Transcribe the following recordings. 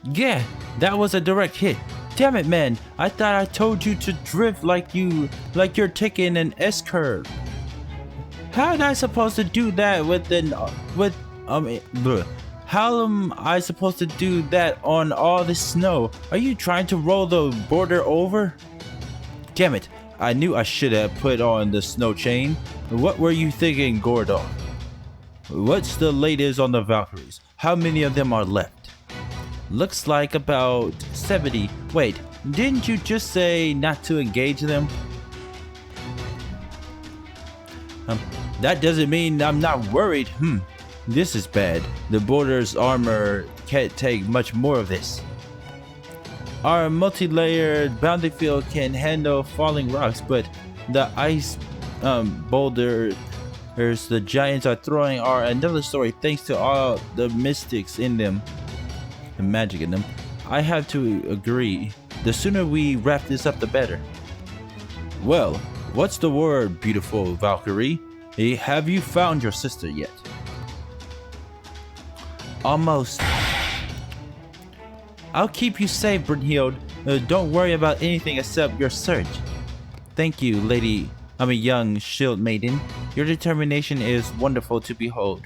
Yeah, that was a direct hit. Damn it, man. I thought I told you to drift like you're taking an S-curve. How am I supposed to do that how am I supposed to do that on all this snow? Are you trying to roll the border over? Damn it. I knew I should have put on the snow chain. What were you thinking, Gordon? What's the latest on the Valkyries? How many of them are left? Looks like about 70. Wait, didn't you just say not to engage them? That doesn't mean I'm not worried. This is bad. The border's armor can't take much more of this. Our multi-layered bounty field can handle falling rocks, but the ice boulders the giants are throwing are another story thanks to all the mystics in them. The magic in them. I have to agree. The sooner we wrap this up, the better. Well, what's the word, beautiful Valkyrie? Have you found your sister yet? Almost. I'll keep you safe, Brunhild. Don't worry about anything except your search. Thank you, young shield maiden. Your determination is wonderful to behold.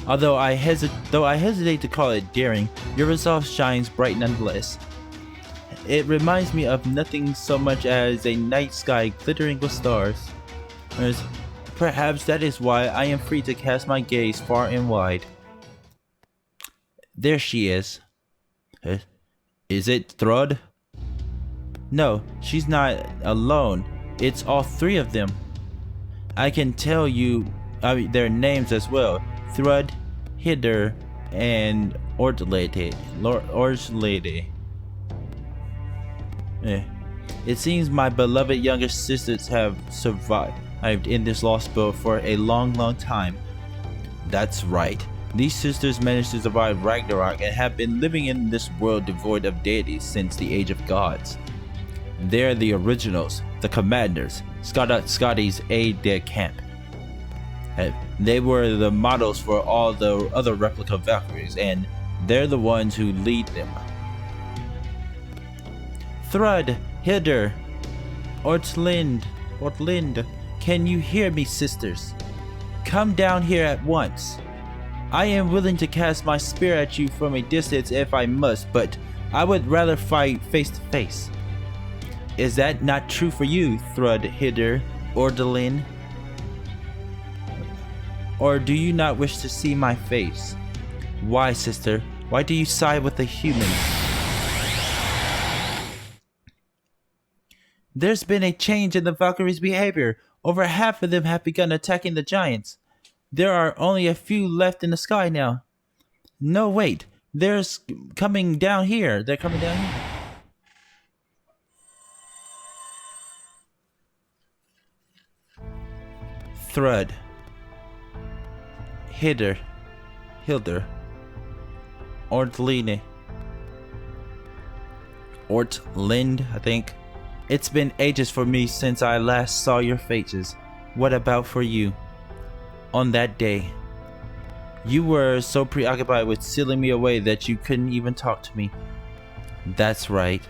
Though I hesitate to call it daring, your resolve shines bright nonetheless. It reminds me of nothing so much as a night sky glittering with stars. Perhaps that is why I am free to cast my gaze far and wide. There she is. Is it Thrud? No, she's not alone. It's all three of them. I can tell you their names as well. Thrud, Hidder, and Ordlady. It seems my beloved younger sisters have survived in this Lostbelt for a long time. That's right. These sisters managed to survive Ragnarok and have been living in this world devoid of deities since the Age of Gods. They're the originals, the commanders, Scotty's aide-de-camp. They were the models for all the other replica Valkyries, and they're the ones who lead them. Thrud, Hilder, Ortlind, can you hear me, sisters? Come down here at once. I am willing to cast my spear at you from a distance if I must, but I would rather fight face to face. Is that not true for you, Thrud, Hilder, Ordlin? Or do you not wish to see my face? Why, sister? Why do you side with the humans? There's been a change in the Valkyries' behavior. Over half of them have begun attacking the giants. There are only a few left in the sky now. No, wait. They're coming down here. They're coming down here. Thrud. Hilder, Ortlind, I think. It's been ages for me since I last saw your faces. What about for you? On that day, you were so preoccupied with sealing me away that you couldn't even talk to me. That's right.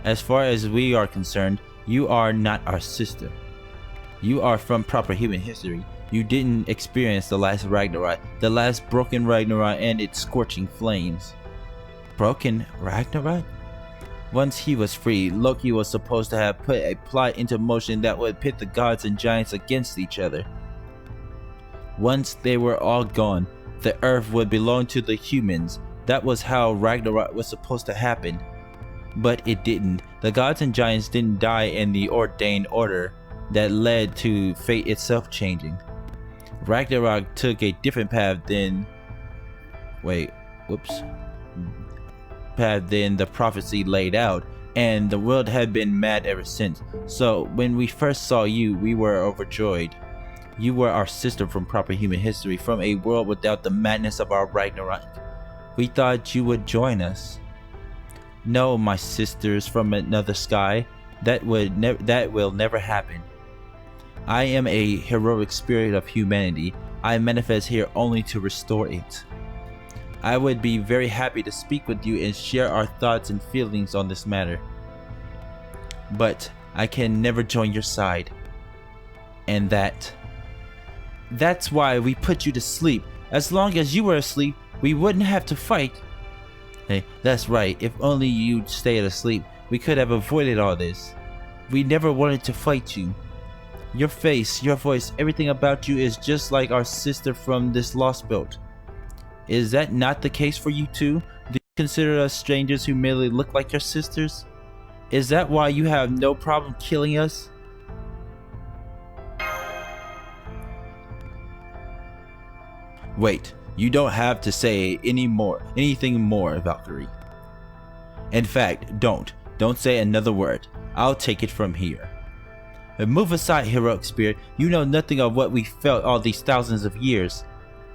As far as we are concerned, you are not our sister. You are from proper human history. You didn't experience the last Ragnarok, the last broken Ragnarok and its scorching flames. Broken Ragnarok? Once he was free, Loki was supposed to have put a plot into motion that would pit the gods and giants against each other. Once they were all gone, the earth would belong to the humans. That was how Ragnarok was supposed to happen. But it didn't. The gods and giants didn't die in the ordained order that led to fate itself changing. Ragnarok took a different path than the prophecy laid out, and the world had been mad ever since. So when we first saw you, we were overjoyed. You were our sister from proper human history, from a world without the madness of our Ragnarok. We thought you would join us. No, my sisters from another sky. That will never happen. I am a heroic spirit of humanity. I manifest here only to restore it. I would be very happy to speak with you and share our thoughts and feelings on this matter. But I can never join your side. And that's why we put you to sleep. As long as you were asleep, we wouldn't have to fight. Hey, that's right. If only you'd stayed asleep, we could have avoided all this. We never wanted to fight you. Your face, your voice, everything about you is just like our sister from this Lostbelt. Is that not the case for you too? Do you consider us strangers who merely look like your sisters? Is that why you have no problem killing us? Wait, you don't have to say anything more, Valkyrie. In fact, don't say another word. I'll take it from here. Move aside, heroic spirit. You know nothing of what we felt all these thousands of years.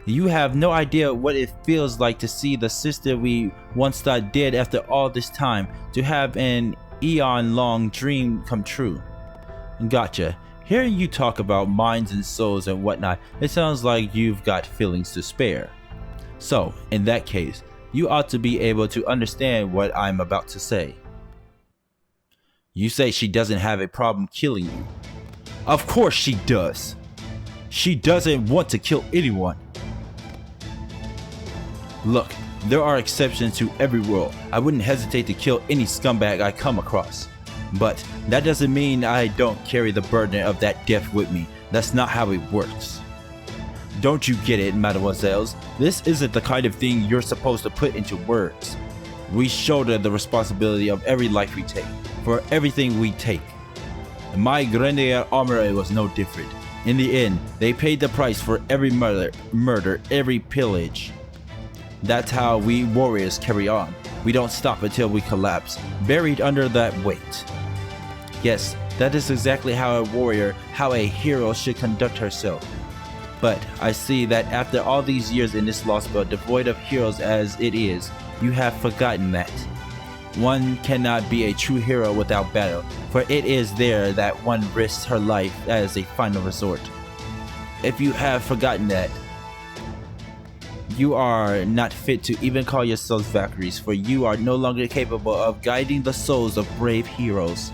You have no idea what it feels like to see the sister we once thought dead after all this time, to have an eon-long dream come true. Gotcha. Hearing you talk about minds and souls and whatnot, it sounds like you've got feelings to spare. So, in that case, you ought to be able to understand what I'm about to say. You say she doesn't have a problem killing you. Of course she does. She doesn't want to kill anyone. Look, there are exceptions to every rule. I wouldn't hesitate to kill any scumbag I come across. But that doesn't mean I don't carry the burden of that death with me. That's not how it works. Don't you get it, mademoiselles? This isn't the kind of thing you're supposed to put into words. We shoulder the responsibility of every life we take, for everything we take. My Grenadier Armorer was no different. In the end, they paid the price for every murder, every pillage. That's how we warriors carry on. We don't stop until we collapse, buried under that weight. Yes, that is exactly how a hero should conduct herself. But I see that after all these years in this Lostbelt, devoid of heroes as it is, you have forgotten that. One cannot be a true hero without battle, for it is there that one risks her life as a final resort. If you have forgotten that, you are not fit to even call yourselves Valkyries, for you are no longer capable of guiding the souls of brave heroes.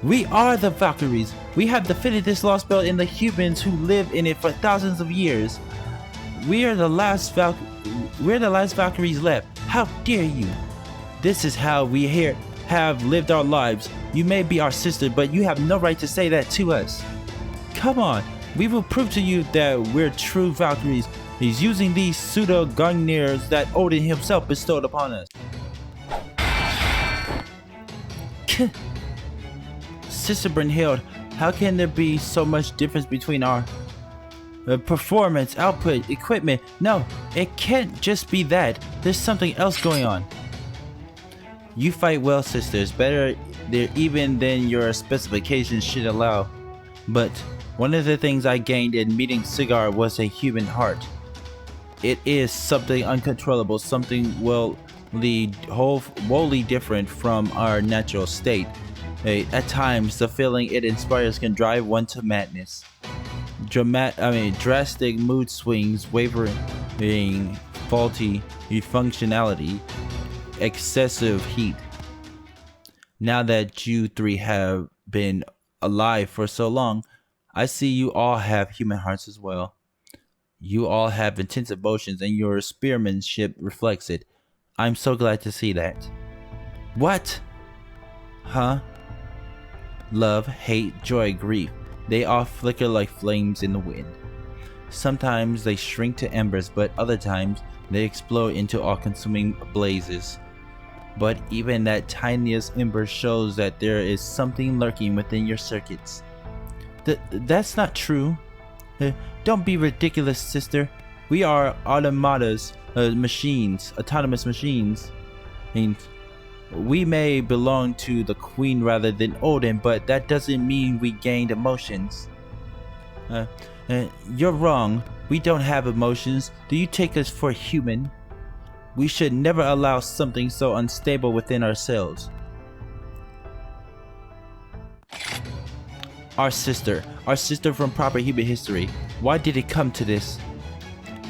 We are the Valkyries. We have defeated this Lostbelt and the humans who lived in it for thousands of years. We are the last Valkyries left. How dare you? This is how we here have lived our lives. You may be our sister, but you have no right to say that to us. Come on, we will prove to you that we're true Valkyries. He's using these pseudo-Gungners that Odin himself bestowed upon us. Sister Brynhild, how can there be so much difference between our performance, output, equipment? No, it can't just be that. There's something else going on. You fight well, sisters, better even than your specifications should allow. But one of the things I gained in meeting Sigar was a human heart. It is something uncontrollable, something wholly different from our natural state. At times, the feeling it inspires can drive one to madness. Drastic mood swings, wavering, faulty functionality, excessive heat. Now that you three have been alive for so long, I see you all have human hearts as well. You all have intense emotions, and your spearmanship reflects it. I'm so glad to see that. What? Huh? Love, hate, joy, grief. They all flicker like flames in the wind. Sometimes they shrink to embers, but other times they explode into all-consuming blazes. But even that tiniest ember shows that there is something lurking within your circuits. That's not true. Don't be ridiculous, sister. We are autonomous machines. We may belong to the queen rather than Odin, but that doesn't mean we gained emotions. You're wrong. We don't have emotions. Do you take us for human? We should never allow something so unstable within ourselves. Our sister from proper human history. Why did it come to this?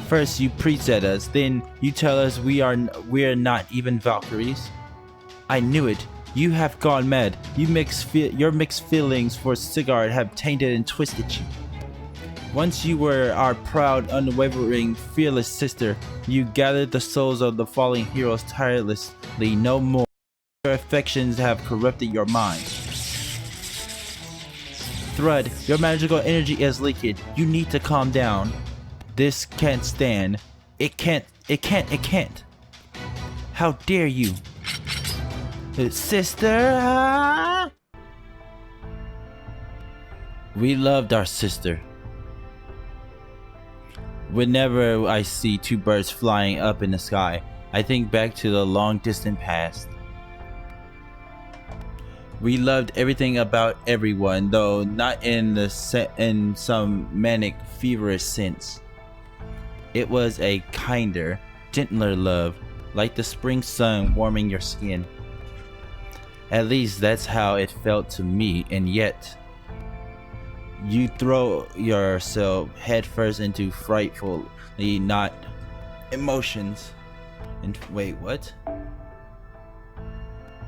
First you preach at us, then you tell us we are not even Valkyries. I knew it. You have gone mad. Your mixed feelings for Sigurd have tainted and twisted you. Once you were our proud, unwavering, fearless sister, you gathered the souls of the fallen heroes tirelessly. No more. Your affections have corrupted your mind. Thread, your magical energy is leaking. You need to calm down. This can't stand. It can't. How dare you? Sister! We loved our sister. Whenever I see two birds flying up in the sky, I think back to the long distant past. We loved everything about everyone, though not in some manic, feverish sense. It was a kinder, gentler love, like the spring sun warming your skin. At least that's how it felt to me, and yet you throw yourself headfirst into frightfully not emotions. And wait, what?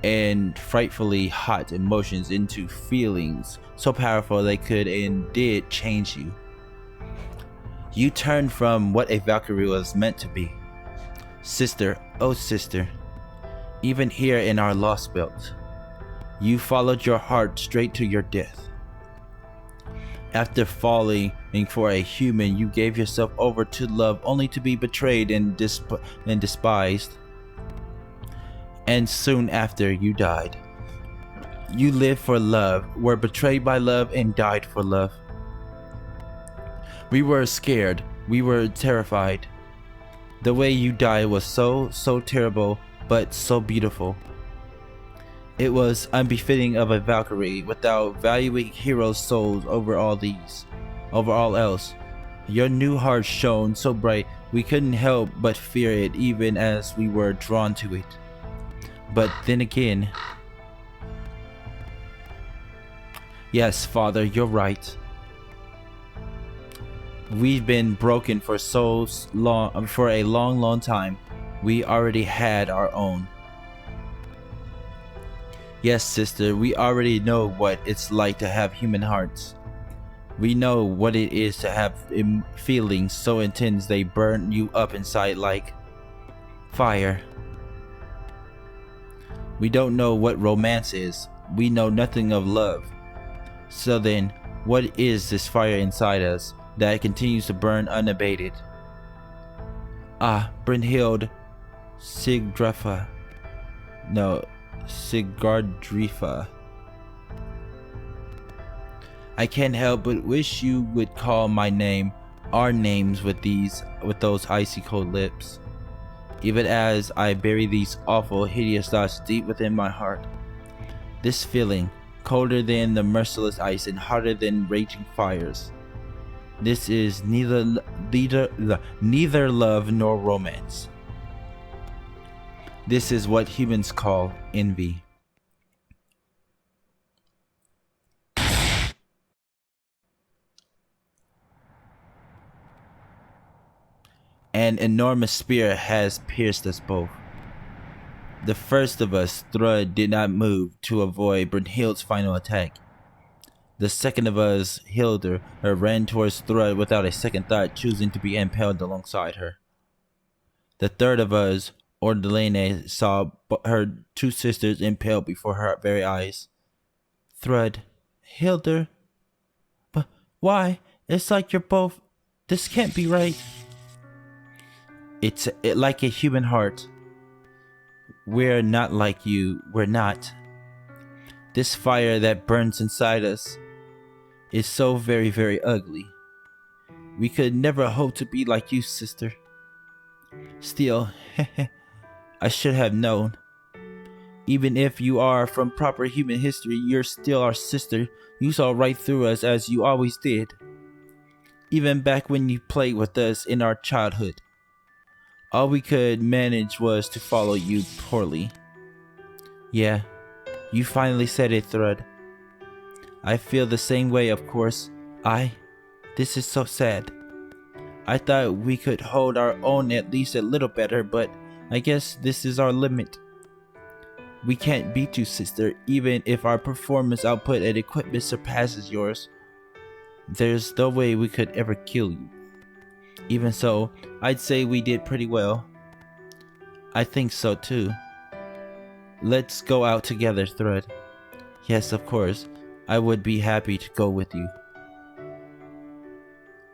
And frightfully hot emotions into feelings so powerful they could and did change you. You turned from what a Valkyrie was meant to be. Sister, oh sister, even here in our Lostbelt, you followed your heart straight to your death. After falling for a human, you gave yourself over to love only to be betrayed and despised. And soon after, you died. You lived for love, were betrayed by love, and died for love. We were scared. We were terrified. The way you died was so terrible, but so beautiful. It was unbefitting of a Valkyrie, without valuing heroes' souls over all else. Your new heart shone so bright, we couldn't help but fear it even as we were drawn to it. But then again, yes, Father, you're right. We've been broken for a long time. We already had our own. Yes, sister, we already know what it's like to have human hearts. We know what it is to have feelings so intense they burn you up inside like fire. We don't know what romance is. We know nothing of love. So then, what is this fire inside us that continues to burn unabated? Ah, Brynhild Sigdrifa. I can't help but wish you would call my name, our names with those icy cold lips. Even as I bury these awful, hideous thoughts deep within my heart. This feeling, colder than the merciless ice and hotter than raging fires. This is neither love nor romance. This is what humans call envy. An enormous spear has pierced us both. The first of us, Thrud, did not move to avoid Brynhild's final attack. The second of us, Hildur, ran towards Thrud without a second thought, choosing to be impaled alongside her. The third of us, Ordalene, saw her two sisters impaled before her very eyes. Thrud, Hildur, but why? It's like you're both. This can't be right. It's like a human heart. We're not like you. We're not. This fire that burns inside us is so very, very ugly. We could never hope to be like you, sister. Still, I should have known. Even if you are from proper human history, you're still our sister. You saw right through us as you always did. Even back when you played with us in our childhood. All we could manage was to follow you poorly. Yeah, you finally said it, Thrud. I feel the same way, of course. This is so sad. I thought we could hold our own at least a little better, but I guess this is our limit. We can't beat you, sister, even if our performance output and equipment surpasses yours. There's no way we could ever kill you. Even so, I'd say we did pretty well. I think so too. Let's go out together, Thread. Yes, of course. I would be happy to go with you.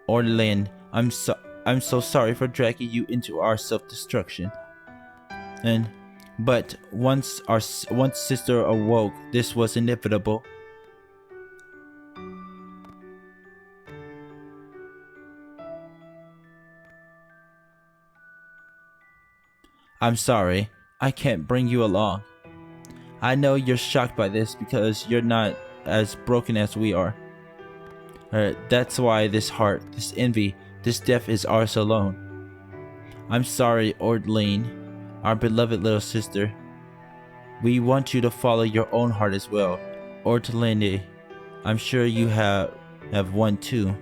Orlin, I'm so sorry for dragging you into our self-destruction. But once sister awoke, this was inevitable. I'm sorry, I can't bring you along. I know you're shocked by this because you're not as broken as we are. That's why this heart, this envy, this death is ours alone. I'm sorry, Orlin, our beloved little sister. We want you to follow your own heart as well. Orlin, I'm sure you have one too.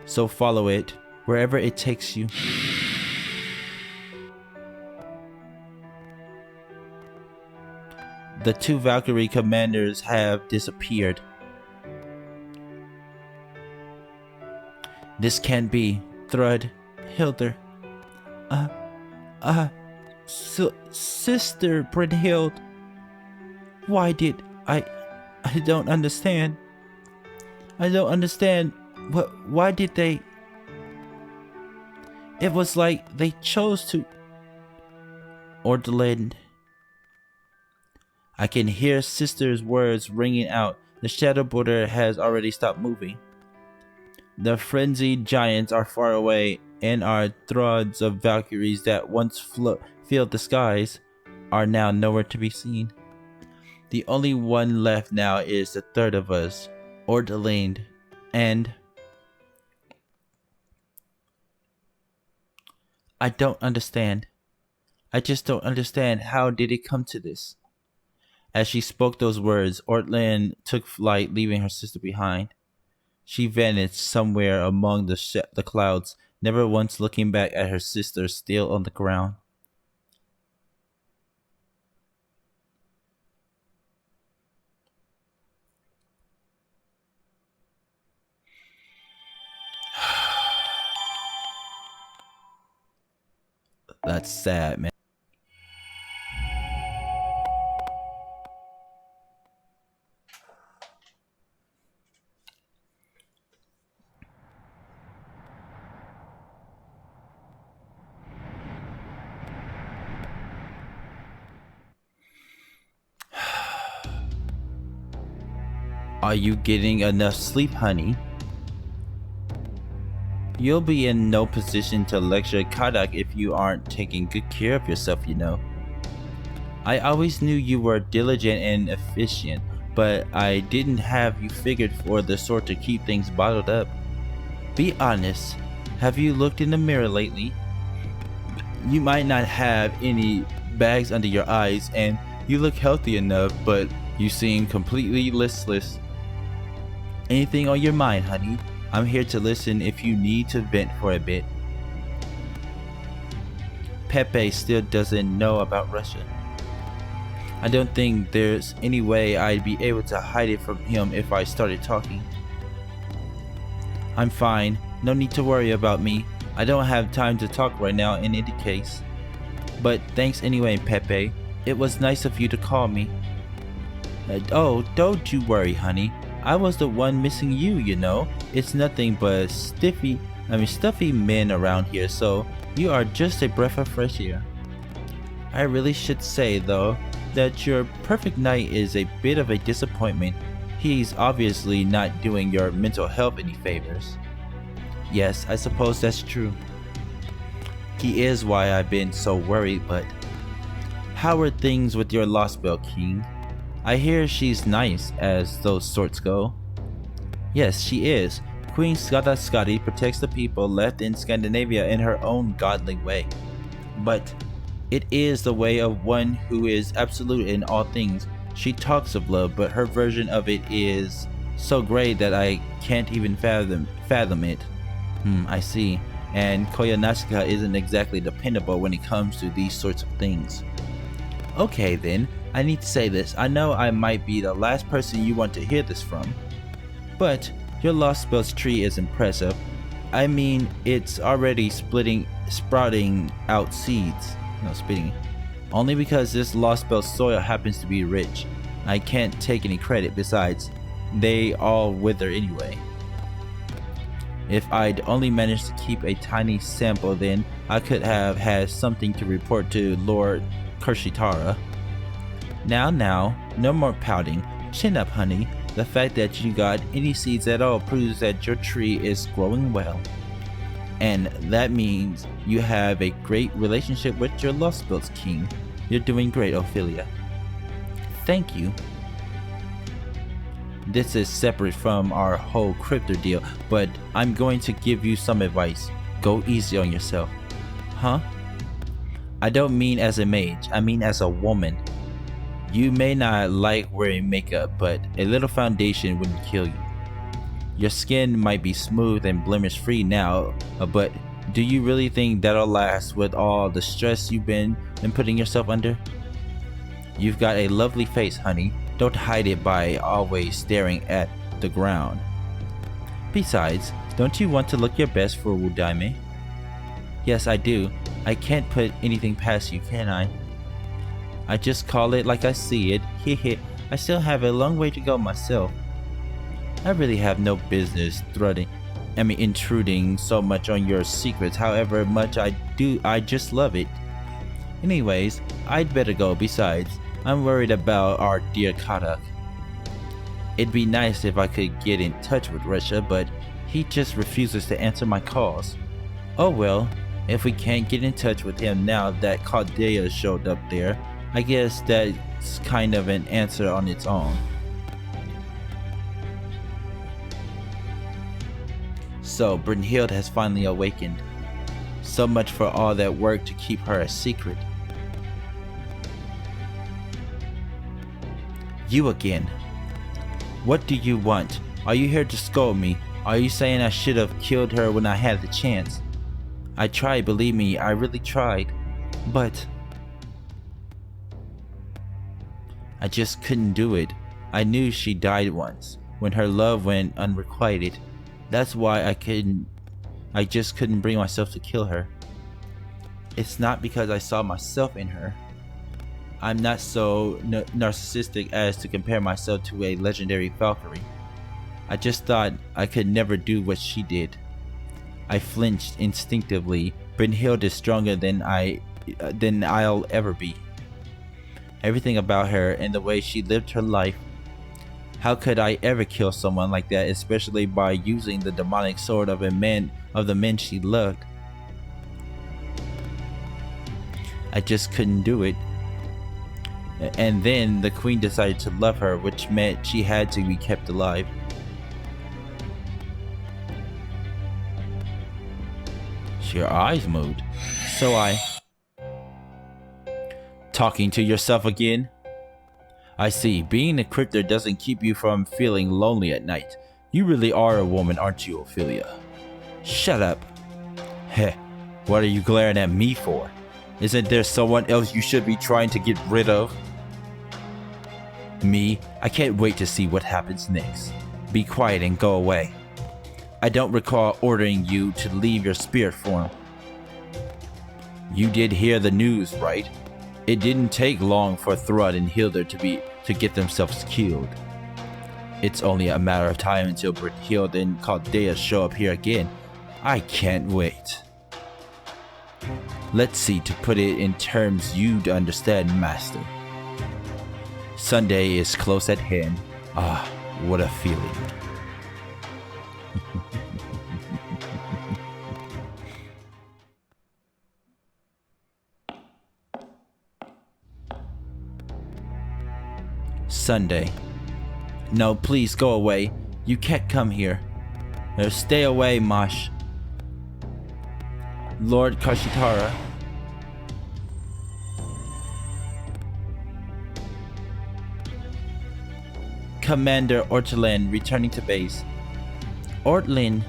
So follow it, wherever it takes you. The two Valkyrie commanders have disappeared. This can't be. Thrud, Hilder. Sister Brynhild. Why did I don't understand. I don't understand. Why did they? It was like they chose to. Orlin. I can hear sister's words ringing out. The shadow border has already stopped moving. The frenzied giants are far away, and our throngs of Valkyries that once filled the skies are now nowhere to be seen. The only one left now is the third of us, Orlin, and I don't understand. I just don't understand. How did it come to this? As she spoke those words, Orlin took flight, leaving her sister behind. She vanished somewhere among the clouds, never once looking back at her sister still on the ground. That's sad, man. Are you getting enough sleep, honey? You'll be in no position to lecture Kadak if you aren't taking good care of yourself, you know. I always knew you were diligent and efficient, but I didn't have you figured for the sort to keep things bottled up. Be honest, have you looked in the mirror lately? You might not have any bags under your eyes and you look healthy enough, but you seem completely listless. Anything on your mind, honey? I'm here to listen if you need to vent for a bit. Pepe still doesn't know about Russia. I don't think there's any way I'd be able to hide it from him if I started talking. I'm fine. No need to worry about me. I don't have time to talk right now in any case. But thanks anyway, Pepe. It was nice of you to call me. Oh, don't you worry, honey. I was the one missing you, you know. It's nothing but stuffy men around here, so you are just a breath of fresh air. I really should say, though, that your perfect knight is a bit of a disappointment. He's obviously not doing your mental health any favors. Yes, I suppose that's true. He is why I've been so worried, but how are things with your Lostbelt, King? I hear she's nice, as those sorts go. Yes, she is. Queen Skadi protects the people left in Scandinavia in her own godly way. But it is the way of one who is absolute in all things. She talks of love, but her version of it is So great that I can't even fathom it. I see. And Koyonashika isn't exactly dependable when it comes to these sorts of things. Okay then, I need to say this. I know I might be the last person you want to hear this from, but your Lostbelt's tree is impressive. I mean, it's already sprouting out seeds. No, spitting. Only because this Lostbelt soil happens to be rich. I can't take any credit. Besides, they all wither anyway. If I'd only managed to keep a tiny sample, then I could have had something to report to Lord Kershitara. Now, no more pouting. Chin up, honey. The fact that you got any seeds at all proves that your tree is growing well. And that means you have a great relationship with your Lostbelt's king. You're doing great, Ophelia. Thank you. This is separate from our whole crypto deal, but I'm going to give you some advice. Go easy on yourself. Huh? I don't mean as a mage, I mean as a woman. You may not like wearing makeup, but a little foundation wouldn't kill you. Your skin might be smooth and blemish free now, but do you really think that'll last with all the stress you've been putting yourself under? You've got a lovely face, honey. Don't hide it by always staring at the ground. Besides, don't you want to look your best for Wudaime? Yes, I do. I can't put anything past you, can I? I just call it like I see it. Hehe. I still have a long way to go myself. I really have no business intruding so much on your secrets. However much I do, I just love it. Anyways, I'd better go. Besides, I'm worried about our dear Katak. It'd be nice if I could get in touch with Russia, but he just refuses to answer my calls. Oh well, if we can't get in touch with him now that Caldea showed up there, I guess that's kind of an answer on its own. So, Brynhild has finally awakened. So much for all that work to keep her a secret. You again. What do you want? Are you here to scold me? Are you saying I should have killed her when I had the chance? I tried, believe me, I really tried. But I just couldn't do it. I knew she died once, when her love went unrequited. That's why I just couldn't bring myself to kill her. It's not because I saw myself in her. I'm not so narcissistic as to compare myself to a legendary Valkyrie. I just thought I could never do what she did. I flinched instinctively. Brynhild is stronger than I'll ever be. Everything about her and the way she lived her life. How could I ever kill someone like that, especially by using the demonic sword of the men she loved? I just couldn't do it. And then the queen decided to love her, which meant she had to be kept alive. Your eyes moved. So Talking to yourself again? I see. Being a crypto doesn't keep you from feeling lonely at night. You really are a woman, aren't you, Ophelia? Shut up. Heh. What are you glaring at me for? Isn't there someone else you should be trying to get rid of? Me? I can't wait to see what happens next. Be quiet and go away. I don't recall ordering you to leave your spirit form. You did hear the news, right? It didn't take long for Thrud and Hilder to get themselves killed. It's only a matter of time until Brynhild and Caldea show up here again. I can't wait. Let's see, to put it in terms you'd understand, Master. Sunday is close at hand. Ah, what a feeling. Sunday. No, please go away. You can't come here. Stay away, Mosh. Lord Kashitara. Commander Ortolin returning to base. Ortlin.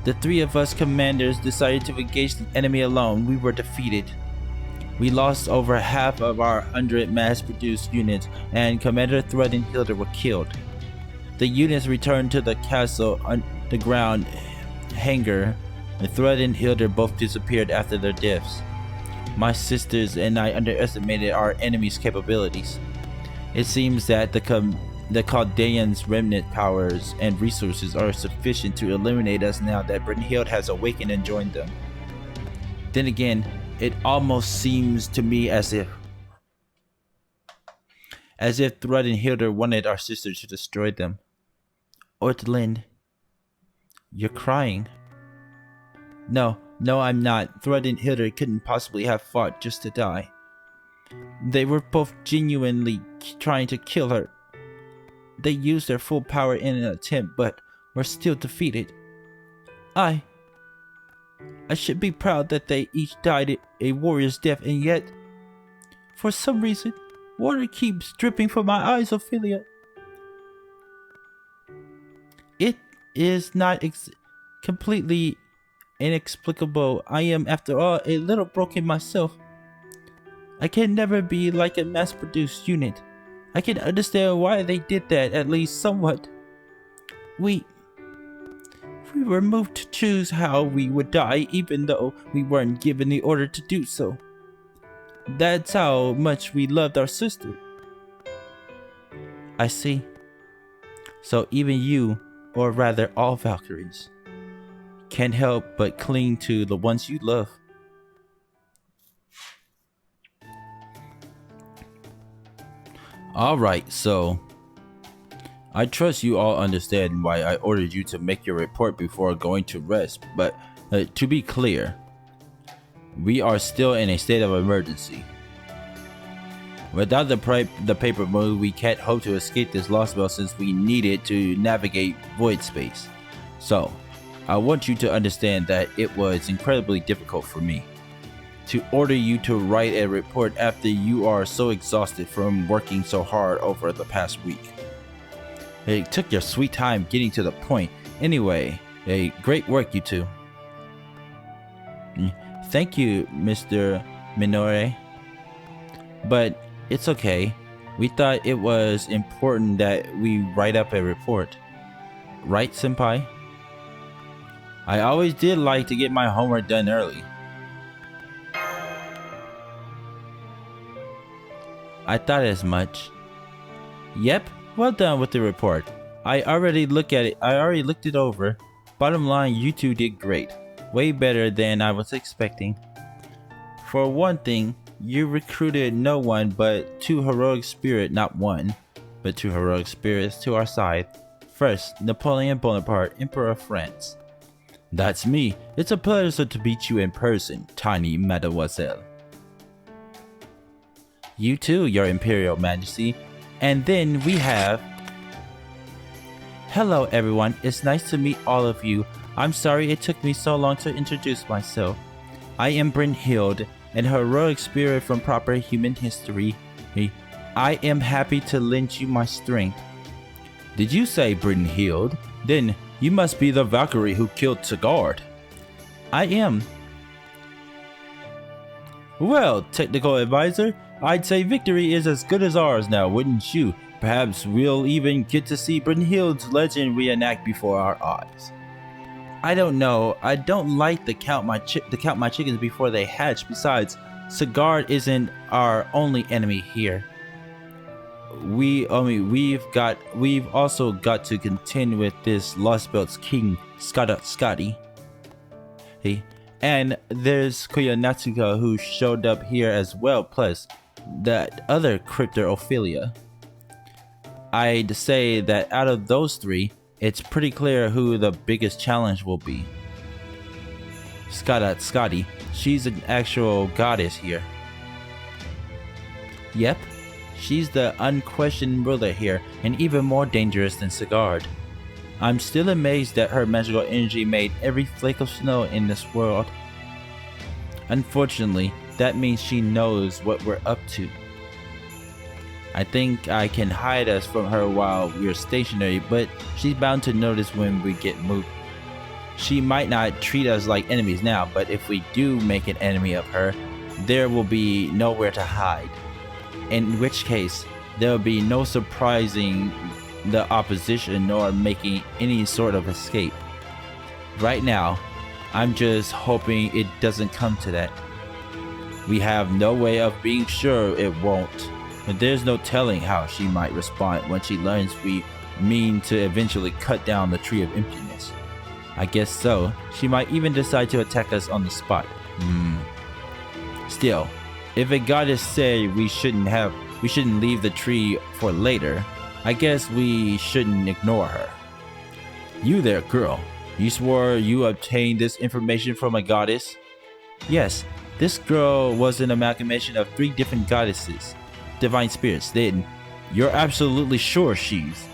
The three of us commanders decided to engage the enemy alone. We were defeated. We lost over half of our 100 mass-produced units, and Commander Thrud and Hilda were killed. The units returned to the castle underground hangar, and Thrud and Hilda both disappeared after their deaths. My sisters and I underestimated our enemy's capabilities. It seems that the Chaldeans' remnant powers and resources are sufficient to eliminate us now that Brynhild has awakened and joined them. Then again, it almost seems to me as if Thrud and Hilda wanted our sister to destroy them. Ortlind, you're crying. No, I'm not. Thrud and Hilda couldn't possibly have fought just to die. They were both genuinely trying to kill her. They used their full power in an attempt, but were still defeated. I should be proud that they each died a warrior's death, and yet, for some reason, water keeps dripping from my eyes, Ophelia. It is not completely inexplicable. I am, after all, a little broken myself. I can never be like a mass-produced unit. I can understand why they did that, at least somewhat. We were moved to choose how we would die, even though we weren't given the order to do so. That's how much we loved our sister. I see. So even you, or rather all Valkyries, can't help but cling to the ones you love. Alright, so I trust you all understand why I ordered you to make your report before going to rest, but to be clear, we are still in a state of emergency. Without the paper mode, we can't hope to escape this Lostbelt since we need it to navigate void space. So, I want you to understand that it was incredibly difficult for me to order you to write a report after you are so exhausted from working so hard over the past week. It took your sweet time getting to the point. Anyway, great work, you two. Thank you, Mr. Minore. But it's okay. We thought it was important that we write up a report. Right, Senpai? I always did like to get my homework done early. I thought as much. Yep, well done with the report. I already looked it over. Bottom line, you two did great. Way better than I was expecting. For one thing, you recruited no one but two heroic spirits, not one, but two heroic spirits to our side. First, Napoleon Bonaparte, Emperor of France. That's me. It's a pleasure to meet you in person, tiny mademoiselle. You too, your Imperial Majesty. And then we have... Hello everyone, it's nice to meet all of you. I'm sorry it took me so long to introduce myself. I am Brynhild, an heroic spirit from proper human history. I am happy to lend you my strength. Did you say Brynhild? Then you must be the Valkyrie who killed Sigurd. I am. Well, technical advisor, I'd say victory is as good as ours now, wouldn't you? Perhaps we'll even get to see Brynhild's legend reenact before our eyes. I don't know. I don't like to count my chickens before they hatch. Besides, Sigurd isn't our only enemy here. We've also got to contend with this Lostbelt's king, Scotty. And there's Koyanatsuka who showed up here as well, plus that other cryptor Ophelia. I'd say that out of those three, it's pretty clear who the biggest challenge will be. Scotty, she's an actual goddess here. Yep, she's the unquestioned ruler here, and even more dangerous than Sigurd. I'm still amazed that her magical energy made every flake of snow in this world. Unfortunately, that means she knows what we're up to. I think I can hide us from her while we're stationary, but she's bound to notice when we get moved. She might not treat us like enemies now, but if we do make an enemy of her, there will be nowhere to hide. In which case, there will be no surprising the opposition nor making any sort of escape. Right now, I'm just hoping it doesn't come to that. We have no way of being sure it won't, but there's no telling how she might respond when she learns we mean to eventually cut down the Tree of Emptiness. I guess so. She might even decide to attack us on the spot. Still, if a goddess said we shouldn't leave the tree for later, I guess we shouldn't ignore her. You there, girl. You swore you obtained this information from a goddess? Yes, this girl was an amalgamation of 3 different goddesses, divine spirits. Then, you're absolutely sure she's...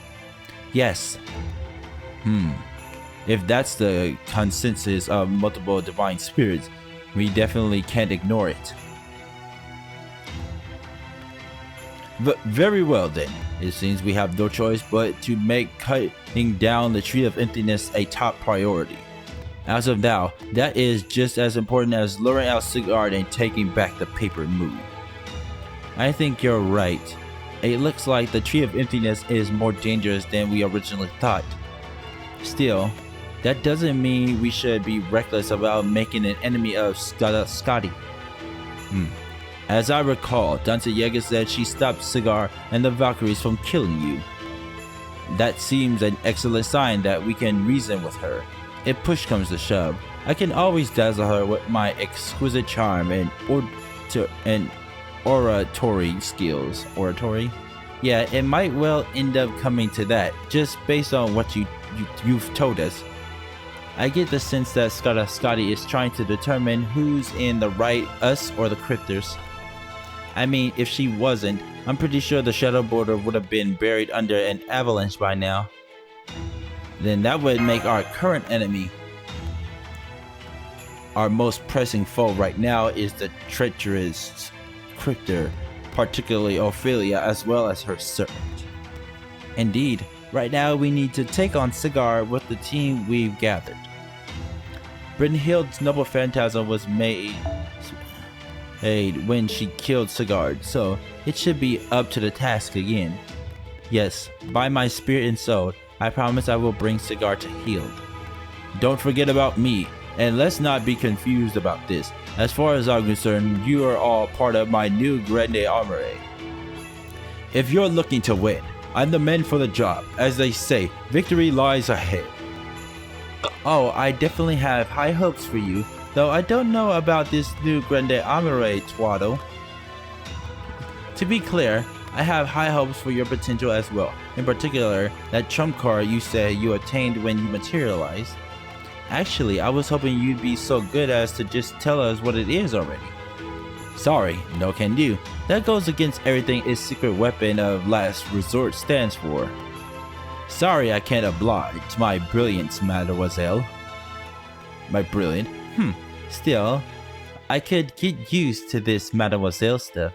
Yes. If that's the consensus of multiple divine spirits, we definitely can't ignore it. Very well then. It seems we have no choice but to make cutting down the Tree of Emptiness a top priority. As of now, that is just as important as luring out Sigurd and taking back the Paper Moon. I think you're right. It looks like the Tree of Emptiness is more dangerous than we originally thought. Still, that doesn't mean we should be reckless about making an enemy of Scotty. As I recall, Dante Yeager said she stopped Sigurd and the Valkyries from killing you. That seems an excellent sign that we can reason with her. If push comes to shove, I can always dazzle her with my exquisite charm and oratory skills. Oratory? Yeah, it might well end up coming to that, just based on what you've told us. I get the sense that Scotty is trying to determine who's in the right, us or the cryptors. I mean, if she wasn't, I'm pretty sure the Shadow Border would have been buried under an avalanche by now. Then that would make our current enemy. Our most pressing foe right now is the treacherous cryptor, particularly Ophelia as well as her servant. Indeed, right now we need to take on Sigurd with the team we've gathered. Brynhild's noble phantasm was made when she killed Sigurd, so it should be up to the task again. Yes, by my spirit and soul, I promise I will bring Sigurd to healed. Don't forget about me, and let's not be confused about this. As far as I'm concerned, you are all part of my new Grande Armory. If you're looking to win, I'm the man for the job. As they say, victory lies ahead. Oh, I definitely have high hopes for you, though I don't know about this new Grande Armory, Twaddle. To be clear, I have high hopes for your potential as well, in particular, that trump card you said you attained when you materialized. Actually, I was hoping you'd be so good as to just tell us what it is already. Sorry, no can do. That goes against everything its secret weapon of last resort stands for. Sorry I can't oblige, my brilliance, mademoiselle. My brilliant? Still, I could get used to this mademoiselle stuff.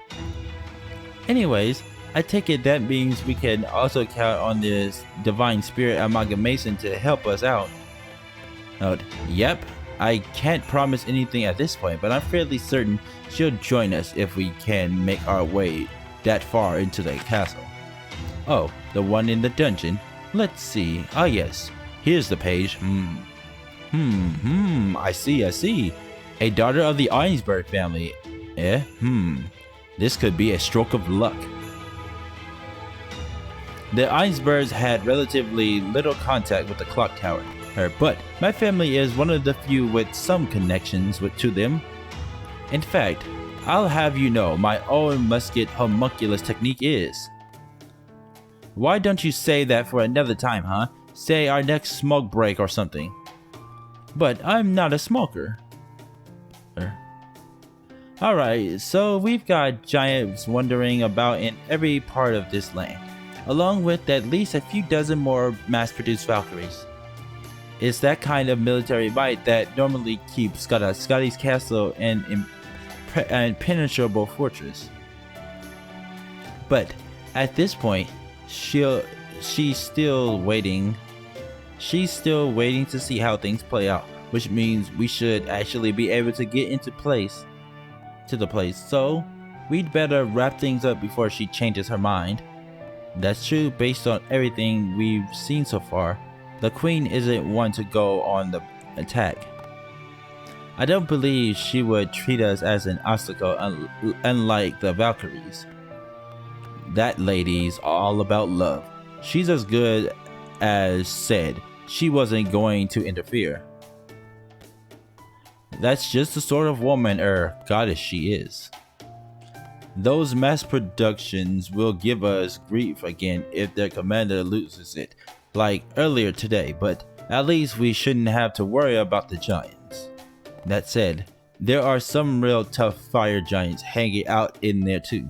Anyways, I take it that means we can also count on this divine spirit amalgamation to help us out. Yep, I can't promise anything at this point, but I'm fairly certain she'll join us if we can make our way that far into the castle. Oh, the one in the dungeon? Let's see. Ah yes, here's the page. I see. A daughter of the Einsberg family. This could be a stroke of luck. The Einsbergs had relatively little contact with the clock tower, but my family is one of the few with some connections to them. In fact, I'll have you know my own musket homunculus technique is. Why don't you say that for another time, huh? Say our next smoke break or something. But I'm not a smoker. Alright, so we've got giants wandering about in every part of this land, along with at least a few dozen more mass-produced Valkyries. It's that kind of military might that normally keeps Scotty's castle an impenetrable fortress. But At this point, she's still waiting. She's still waiting to see how things play out, which means we should actually be able to get into place. So, we'd better wrap things up before she changes her mind. That's true based on everything we've seen so far. The queen isn't one to go on the attack. I don't believe she would treat us as an obstacle unlike the Valkyries. That lady's all about love. She's as good as said she wasn't going to interfere. That's just the sort of woman goddess she is. Those mass productions will give us grief again if their commander loses it, like earlier today, but at least we shouldn't have to worry about the giants. That said, there are some real tough fire giants hanging out in there too.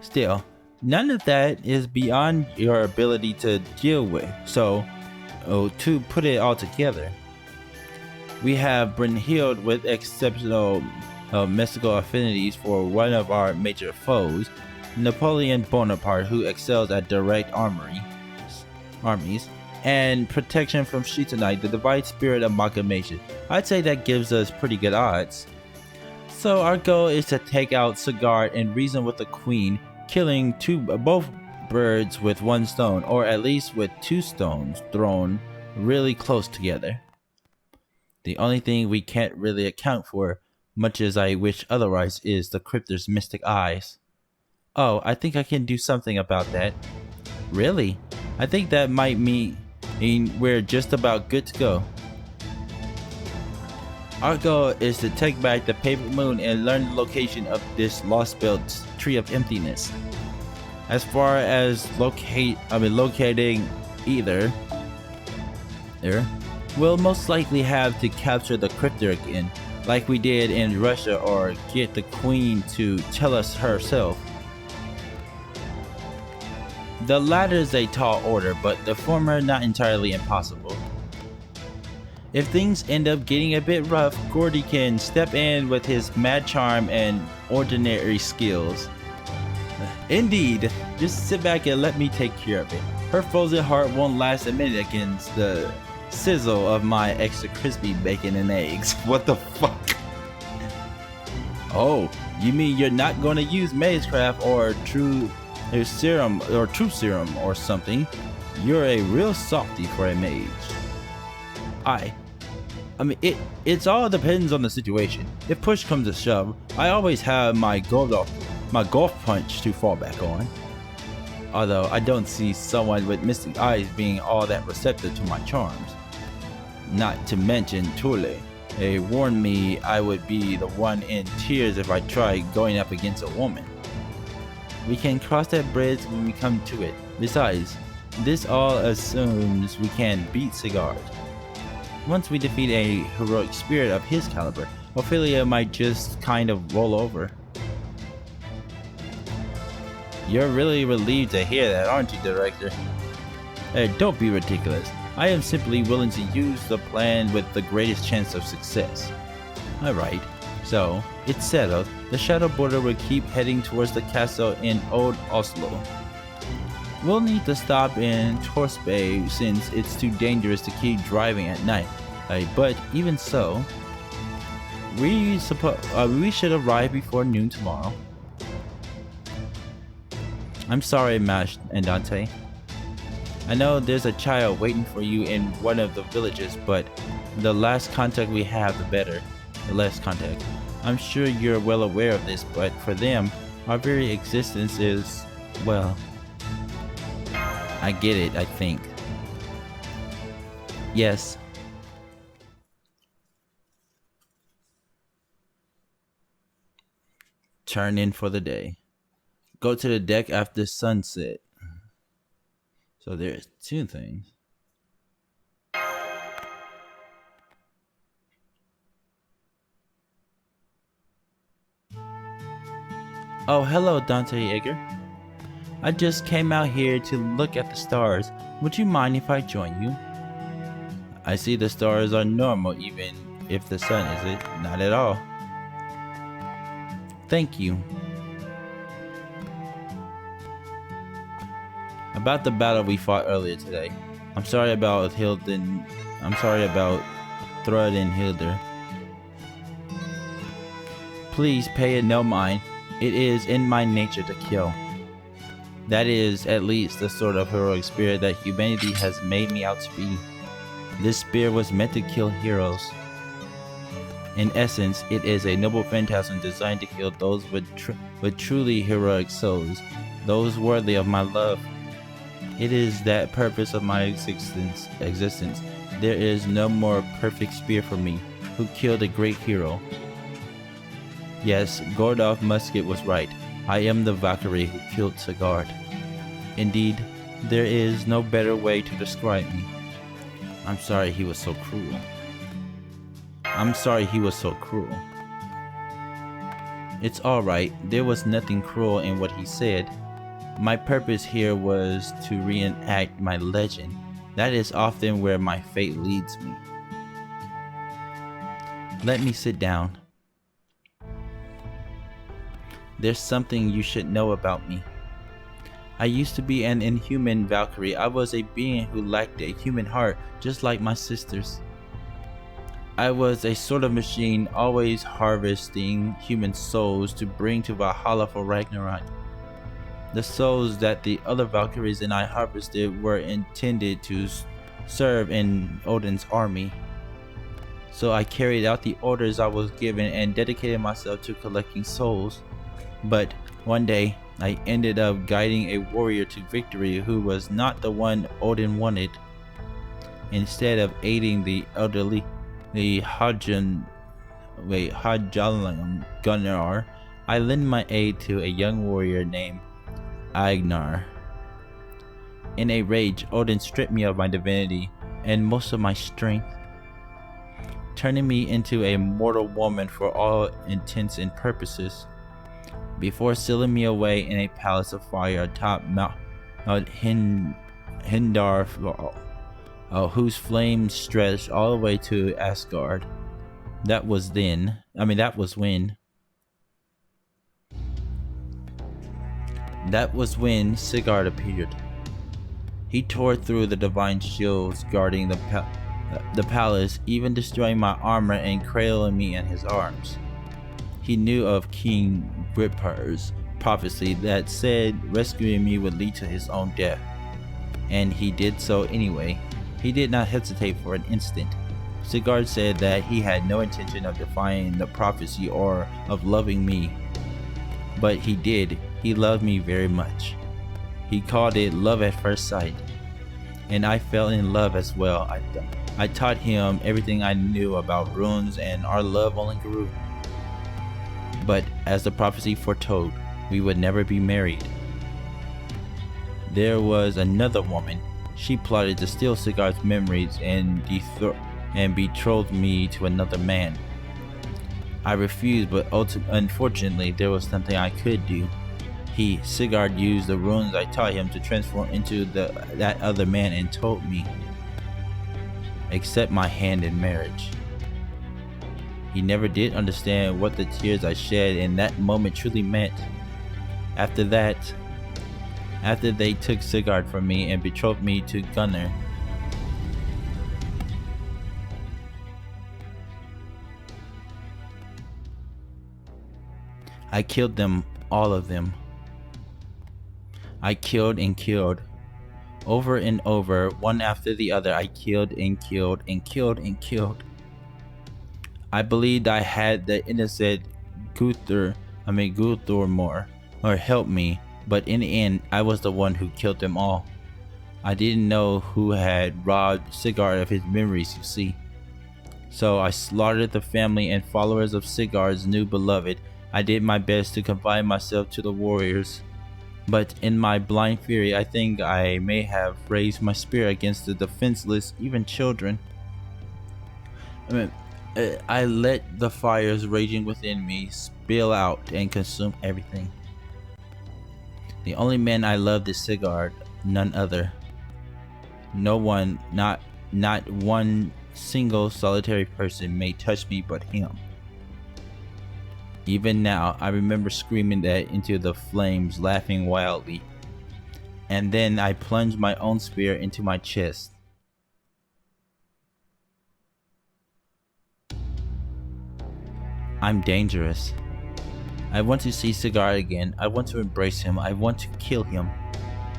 Still, none of that is beyond your ability to deal with, so to put it all together, we have Brynhild with exceptional mystical affinities for one of our major foes, Napoleon Bonaparte, who excels at direct armies, and protection from Shitonite, the divine spirit of Magamation. I'd say that gives us pretty good odds. So our goal is to take out Sigurd and reason with the queen, killing both birds with one stone, or at least with two stones thrown really close together. The only thing we can't really account for, much as I wish otherwise, is the cryptor's mystic eyes. Oh, I think I can do something about that. Really? I think that might mean we're just about good to go. Our goal is to take back the Paper Moon and learn the location of this Lostbelt Tree of Emptiness. As far as locating either, we'll most likely have to capture the cryptor again, like we did in Russia, or get the queen to tell us herself. The latter is a tall order, but the former not entirely impossible. If things end up getting a bit rough, Gordy can step in with his mad charm and ordinary skills. Indeed, just sit back and let me take care of it. Her frozen heart won't last a minute against the sizzle of my extra crispy bacon and eggs. What the fuck? Oh, you mean you're not gonna use magecraft or true serum or something? You're a real softy for a mage. I mean, it all depends on the situation. If push comes to shove, I always have my golf punch to fall back on. Although I don't see someone with mystic eyes being all that receptive to my charms. Not to mention Tule. They warned me I would be the one in tears if I tried going up against a woman. We can cross that bridge when we come to it. Besides, this all assumes we can beat Sigurd. Once we defeat a heroic spirit of his caliber, Ophelia might just kind of roll over. You're really relieved to hear that, aren't you, Director? Don't be ridiculous. I am simply willing to use the plan with the greatest chance of success. Alright, so, it's settled. The Shadow Border will keep heading towards the castle in Old Oslo. We'll need to stop in Torsby since it's too dangerous to keep driving at night. But even so, we should arrive before noon tomorrow. I'm sorry, Mash and Dante. I know there's a child waiting for you in one of the villages, but the less contact we have, the better. The less contact. I'm sure you're well aware of this, but for them, our very existence is, well, I get it, I think. Yes. Turn in for the day. Go to the deck after sunset. So there's two things. Oh, hello, Dante Yeager. I just came out here to look at the stars. Would you mind if I join you? I see the stars are normal even if the sun isn't. Not at all. Thank you. About the battle we fought earlier today. I'm sorry about Hilden. I'm sorry about Thrud and Hilder. Please pay it no mind. It is in my nature to kill. That is at least the sort of heroic spirit that humanity has made me out to be. This spirit was meant to kill heroes. In essence, it is a noble phantasm designed to kill those with truly heroic souls, those worthy of my love. It is that purpose of my existence. There is no more perfect spear for me, who killed a great hero. Yes, Gordolf Musket was right. I am the Valkyrie who killed Sigurd. Indeed, there is no better way to describe me. I'm sorry he was so cruel. It's alright, there was nothing cruel in what he said. My purpose here was to reenact my legend. That is often where my fate leads me. Let me sit down. There's something you should know about me. I used to be an inhuman Valkyrie. I was a being who lacked a human heart, just like my sisters. I was a sort of machine, always harvesting human souls to bring to Valhalla for Ragnarok. The souls that the other Valkyries and I harvested were intended to serve in Odin's army. So I carried out the orders I was given and dedicated myself to collecting souls. But one day, I ended up guiding a warrior to victory who was not the one Odin wanted. Instead of aiding the elderly, Hajjalam Gunnar, I lent my aid to a young warrior named Agnar. In a rage, Odin stripped me of my divinity and most of my strength, turning me into a mortal woman for all intents and purposes, before sealing me away in a palace of fire atop Mount Hindar, whose flames stretched all the way to Asgard. That was when Sigurd appeared. He tore through the divine shields guarding the palace, even destroying my armor and cradling me in his arms. He knew of King Gripar's prophecy that said rescuing me would lead to his own death, and he did so anyway. He did not hesitate for an instant. Sigurd said that he had no intention of defying the prophecy or of loving me, but he did. He loved me very much. He called it love at first sight, and I fell in love as well. I taught him everything I knew about runes, and our love only grew. But as the prophecy foretold, we would never be married. There was another woman. She plotted to steal Sigurd's memories and betrothed me to another man. I refused, but unfortunately there was something I could do. Sigurd used the runes I taught him to transform into that other man and told me, accept my hand in marriage. He never did understand what the tears I shed in that moment truly meant. After they took Sigurd from me and betrothed me to Gunnar, I killed them, all of them. I killed and killed. Over and over, one after the other, I killed and killed and killed and killed. I believed I had the innocent Guthormur help me, but in the end, I was the one who killed them all. I didn't know who had robbed Sigurd of his memories, you see. So I slaughtered the family and followers of Sigurd's new beloved. I did my best to confine myself to the warriors, but in my blind fury, I think I may have raised my spear against the defenseless, even children. I let the fires raging within me spill out and consume everything. The only man I loved is Sigurd, none other. No one, not one single solitary person may touch me but him. Even now, I remember screaming that into the flames, laughing wildly. and then I plunged my own spear into my chest. I'm dangerous. I want to see Cigar again. I want to embrace him. I want to kill him.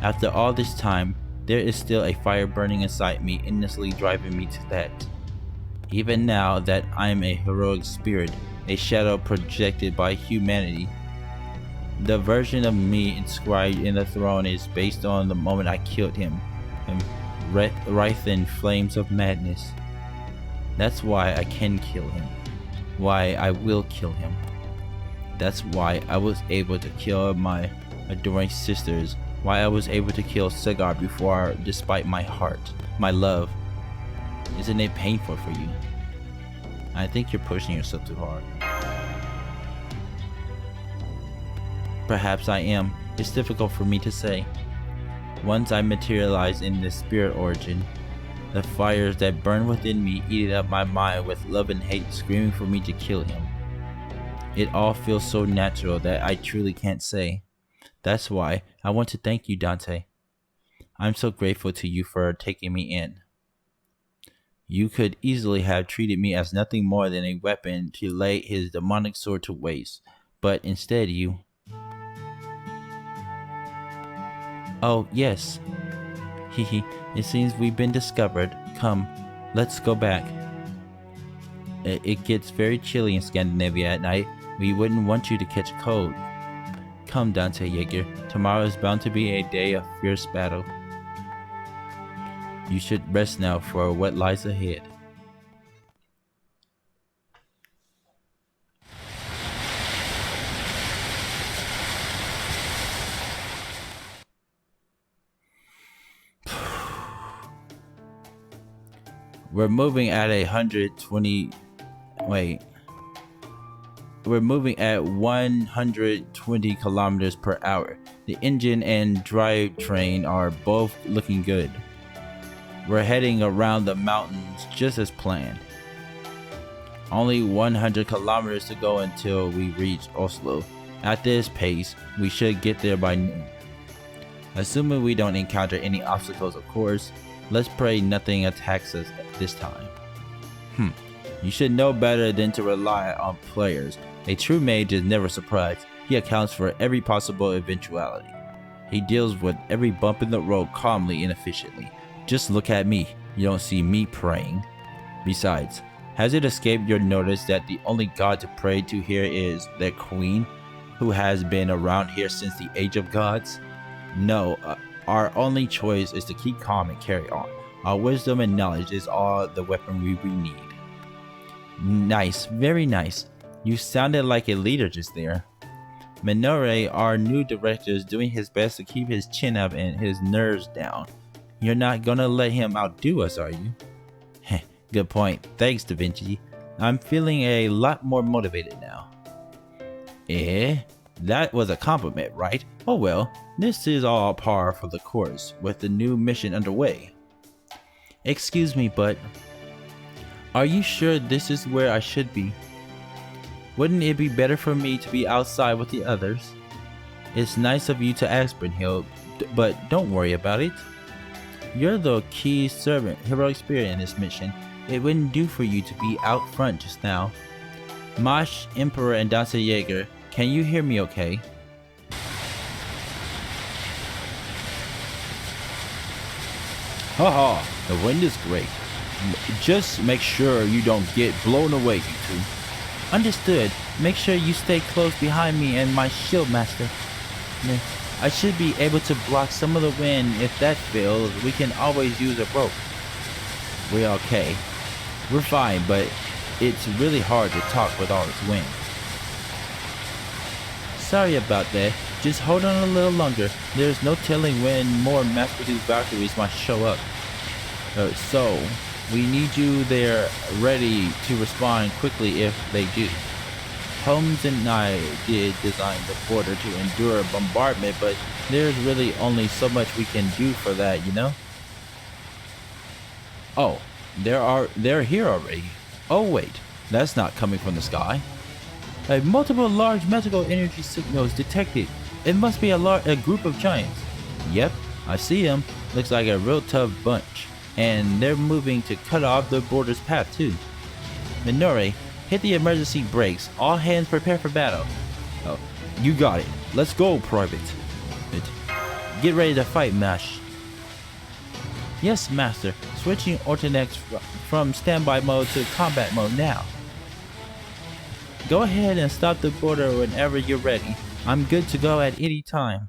After all this time, there is still a fire burning inside me, endlessly driving me to that. Even now that I am a heroic spirit, a shadow projected by humanity, the version of me inscribed in the throne is based on the moment I killed him, and writhed in flames of madness. That's why I can kill him. Why I will kill him. That's why I was able to kill my adoring sisters. Why I was able to kill Cigar before, despite my heart, my love. Isn't it painful for you? I think you're pushing yourself too hard. Perhaps I am. It's difficult for me to say. Once I materialize in this spirit origin, the fires that burn within me eat up my mind with love and hate screaming for me to kill him. It all feels so natural that I truly can't say. That's why I want to thank you, Dante. I'm so grateful to you for taking me in. You could easily have treated me as nothing more than a weapon to lay his demonic sword to waste, but instead you... Oh, yes. Hehe, it seems we've been discovered. Come, let's go back. It gets very chilly in Scandinavia at night. We wouldn't want you to catch a cold. Come, Dante Jaeger. Tomorrow is bound to be a day of fierce battle. You should rest now for what lies ahead. We're moving at 120. Wait. We're moving at 120 kilometers per hour. The engine and drivetrain are both looking good. We're heading around the mountains just as planned. Only 100 kilometers to go until we reach Oslo. At this pace, we should get there by noon. Assuming we don't encounter any obstacles, of course. Let's pray nothing attacks us this time. You should know better than to rely on players. A true mage is never surprised. He accounts for every possible eventuality. He deals with every bump in the road calmly and efficiently. Just look at me. You don't see me praying. Besides, has it escaped your notice that the only god to pray to here is the queen, who has been around here since the age of gods? No, our only choice is to keep calm and carry on. Our wisdom and knowledge is all the weaponry we need. Nice, very nice. You sounded like a leader just there. El-Melloi, our new director, is doing his best to keep his chin up and his nerves down. You're not gonna let him outdo us, are you? Heh, good point. Thanks, Da Vinci. I'm feeling a lot more motivated now. That was a compliment, right? Oh well, this is all par for the course with the new mission underway. Excuse me, but are you sure this is where I should be? Wouldn't it be better for me to be outside with the others? It's nice of you to ask, Brynhild, but don't worry about it. You're the key servant, heroic spirit in this mission. It wouldn't do for you to be out front just now. Mosh, Emperor, and Dante Jaeger, can you hear me okay? Haha, the wind is great. Just make sure you don't get blown away, you two. Understood. Make sure you stay close behind me and my shield master. I should be able to block some of the wind. If that fails, we can always use a rope. We're okay. We're fine, but it's really hard to talk with all this wind. Sorry about that. Just hold on a little longer. There's no telling when more mass-produced Valkyries might show up. So, we need you there ready to respond quickly if they do. Holmes and I did design the porter to endure bombardment, but there's really only so much we can do for that, you know? Oh, they're here already. Oh wait, that's not coming from the sky. Multiple large magical energy signals detected. It must be a group of giants. Yep, I see them. Looks like a real tough bunch. And they're moving to cut off the border's path too. El-Melloi, hit the emergency brakes. All hands prepare for battle. Oh, you got it. Let's go, Private. Get ready to fight, Mash. Yes, Master. Switching Ortinex from standby mode to combat mode now. Go ahead and stop the border whenever you're ready. I'm good to go at any time.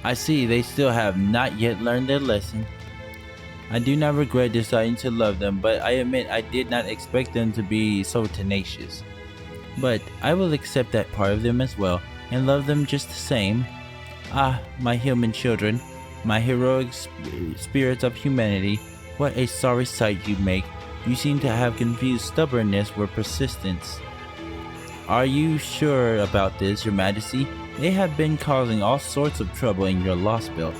I see they still have not yet learned their lesson. I do not regret deciding to love them, but I admit I did not expect them to be so tenacious. But I will accept that part of them as well, and love them just the same. Ah, my human children, my heroic spirits of humanity, what a sorry sight you make. You seem to have confused stubbornness with persistence. Are you sure about this, Your Majesty? They have been causing all sorts of trouble in your Lostbelt.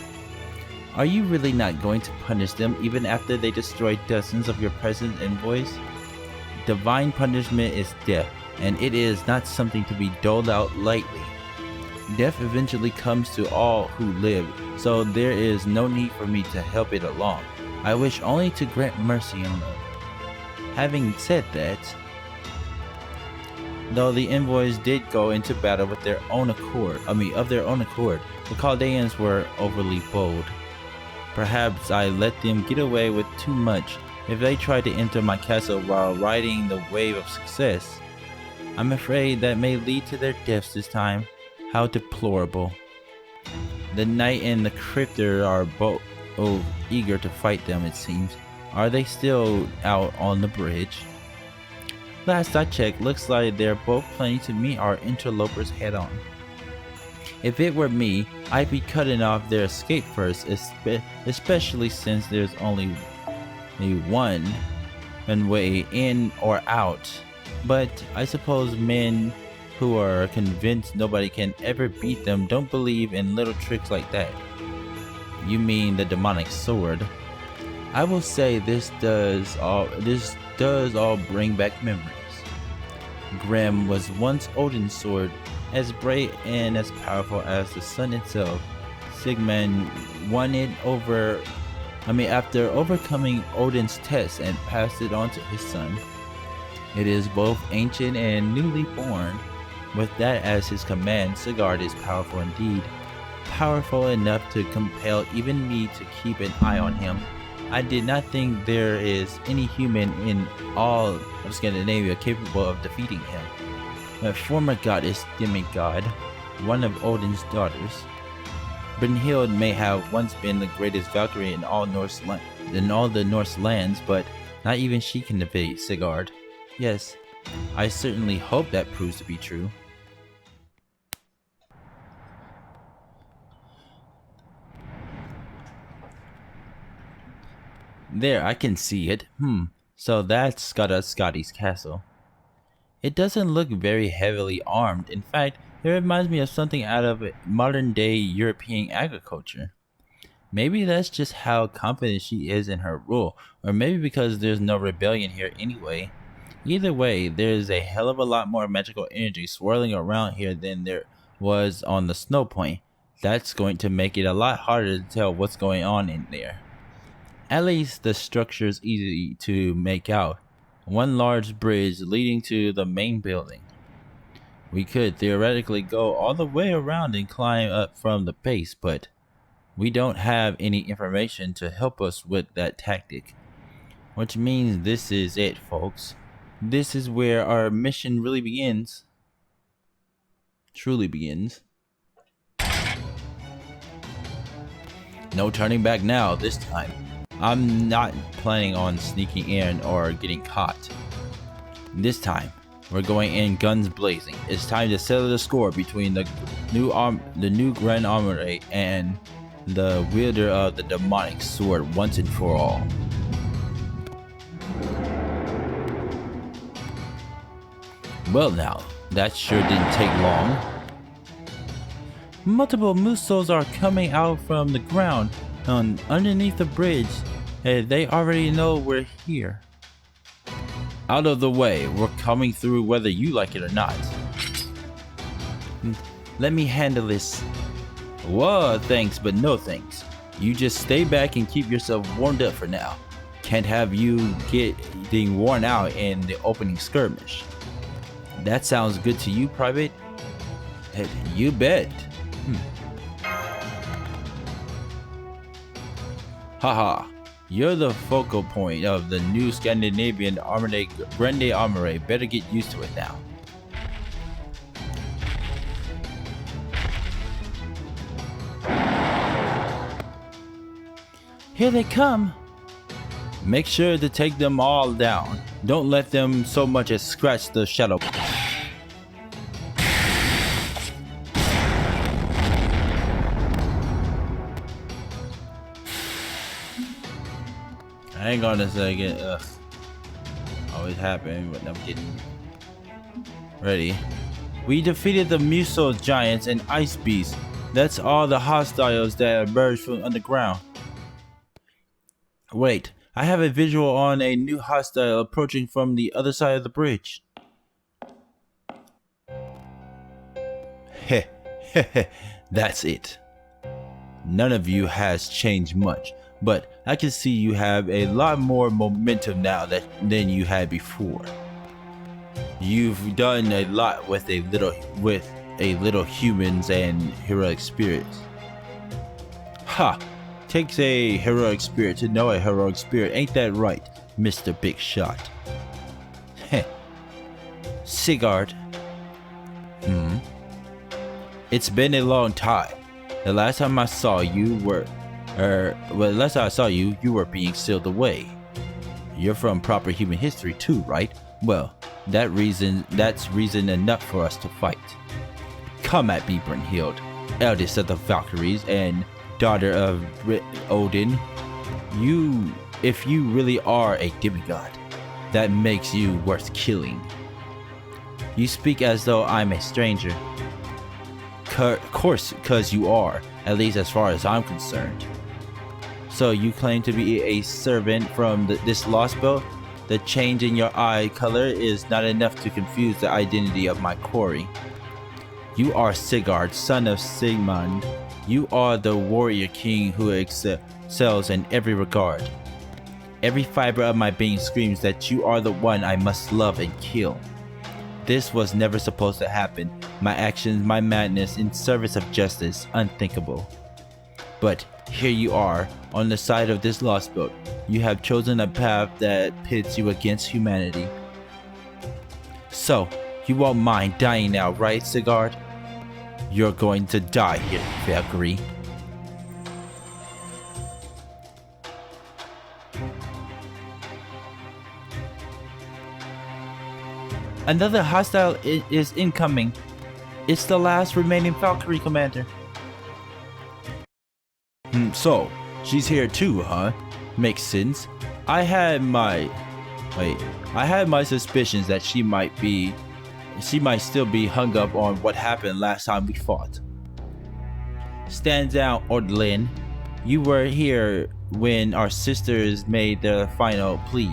Are you really not going to punish them even after they destroy dozens of your present envoys? Divine punishment is death, and it is not something to be doled out lightly. Death eventually comes to all who live, so there is no need for me to help it along. I wish only to grant mercy and love. Having said that, though the envoys did go into battle of their own accord, the Chaldeans were overly bold. Perhaps I let them get away with too much. If they tried to enter my castle while riding the wave of success, I'm afraid that may lead to their deaths this time. How deplorable. The knight and the cryptor are both eager to fight them, it seems. Are they still out on the bridge? Last I checked, looks like they're both planning to meet our interlopers head on. If it were me, I'd be cutting off their escape first, especially since there's only one way in or out. But I suppose men who are convinced nobody can ever beat them don't believe in little tricks like that. You mean the demonic sword? I will say this does all bring back memories. Grim was once Odin's sword, as bright and as powerful as the sun itself. Sigmund won it after overcoming Odin's test and passed it on to his son. It is both ancient and newly born. With that as his command, Sigurd is powerful indeed. Powerful enough to compel even me to keep an eye on him. I did not think there is any human in all of Scandinavia capable of defeating him. A former goddess demigod, one of Odin's daughters. Brynhild may have once been the greatest Valkyrie in all the Norse lands, but not even she can defeat Sigurd. Yes, I certainly hope that proves to be true. There, I can see it. So that's Scotty's castle. It doesn't look very heavily armed. In fact, it reminds me of something out of modern day European agriculture. Maybe that's just how confident she is in her rule, or maybe because there's no rebellion here anyway. Either way, there's a hell of a lot more magical energy swirling around here than there was on the snow point. That's going to make it a lot harder to tell what's going on in there. At least the structure's easy to make out. One large bridge leading to the main building. We could theoretically go all the way around and climb up from the base, but we don't have any information to help us with that tactic. Which means this is it, folks. This is where our mission really begins. Truly begins. No turning back now this time. I'm not planning on sneaking in or getting caught. This time, we're going in guns blazing. It's time to settle the score between the new Grand Armory and the wielder of the demonic sword once and for all. Well now, that sure didn't take long. Multiple moose souls are coming out from the ground underneath the bridge. They already know we're here. Out of the way, we're coming through whether you like it or not. Let me handle this. Whoa, thanks, but no thanks. You just stay back and keep yourself warmed up for now. Can't have you getting worn out in the opening skirmish. That sounds good to you, Private? You bet. Haha, you're the focal point of the new Scandinavian Grande Armory. Better get used to it now. Here they come. Make sure to take them all down. Don't let them so much as scratch the shadow. Hang on a second. Ugh. Always happen, but I'm getting ready. We defeated the Muso giants and ice beasts. That's all the hostiles that emerged from underground. Wait, I have a visual on a new hostile approaching from the other side of the bridge. Heh, that's it. None of you has changed much, but I can see you have a lot more momentum now than you had before. You've done a lot with a little humans and heroic spirits. Ha! Takes a heroic spirit to know a heroic spirit, ain't that right, Mr. Big Shot? Heh. Sigurd. It's been a long time. The last time I saw you you were being sealed away. You're from proper human history too, right? Well, that's reason enough for us to fight. Come at me, Brynhild, eldest of the Valkyries and daughter of Odin. If you really are a demigod, that makes you worth killing. You speak as though I'm a stranger. Of course, because you are, at least as far as I'm concerned. So you claim to be a servant from this Lostbelt? The change in your eye color is not enough to confuse the identity of my quarry. You are Sigurd, son of Sigmund. You are the warrior king who excels in every regard. Every fiber of my being screams that you are the one I must love and kill. This was never supposed to happen. My actions, my madness in service of justice, unthinkable. But here you are, on the side of this Lostbelt. You have chosen a path that pits you against humanity. So, you won't mind dying now, right, Sigurd? You're going to die here, Valkyrie. Another hostile is incoming. It's the last remaining Valkyrie commander. So, she's here too, huh? Makes sense. I had my suspicions that she might still be hung up on what happened last time we fought. Stand down, Odlin. You were here when our sisters made their final plea.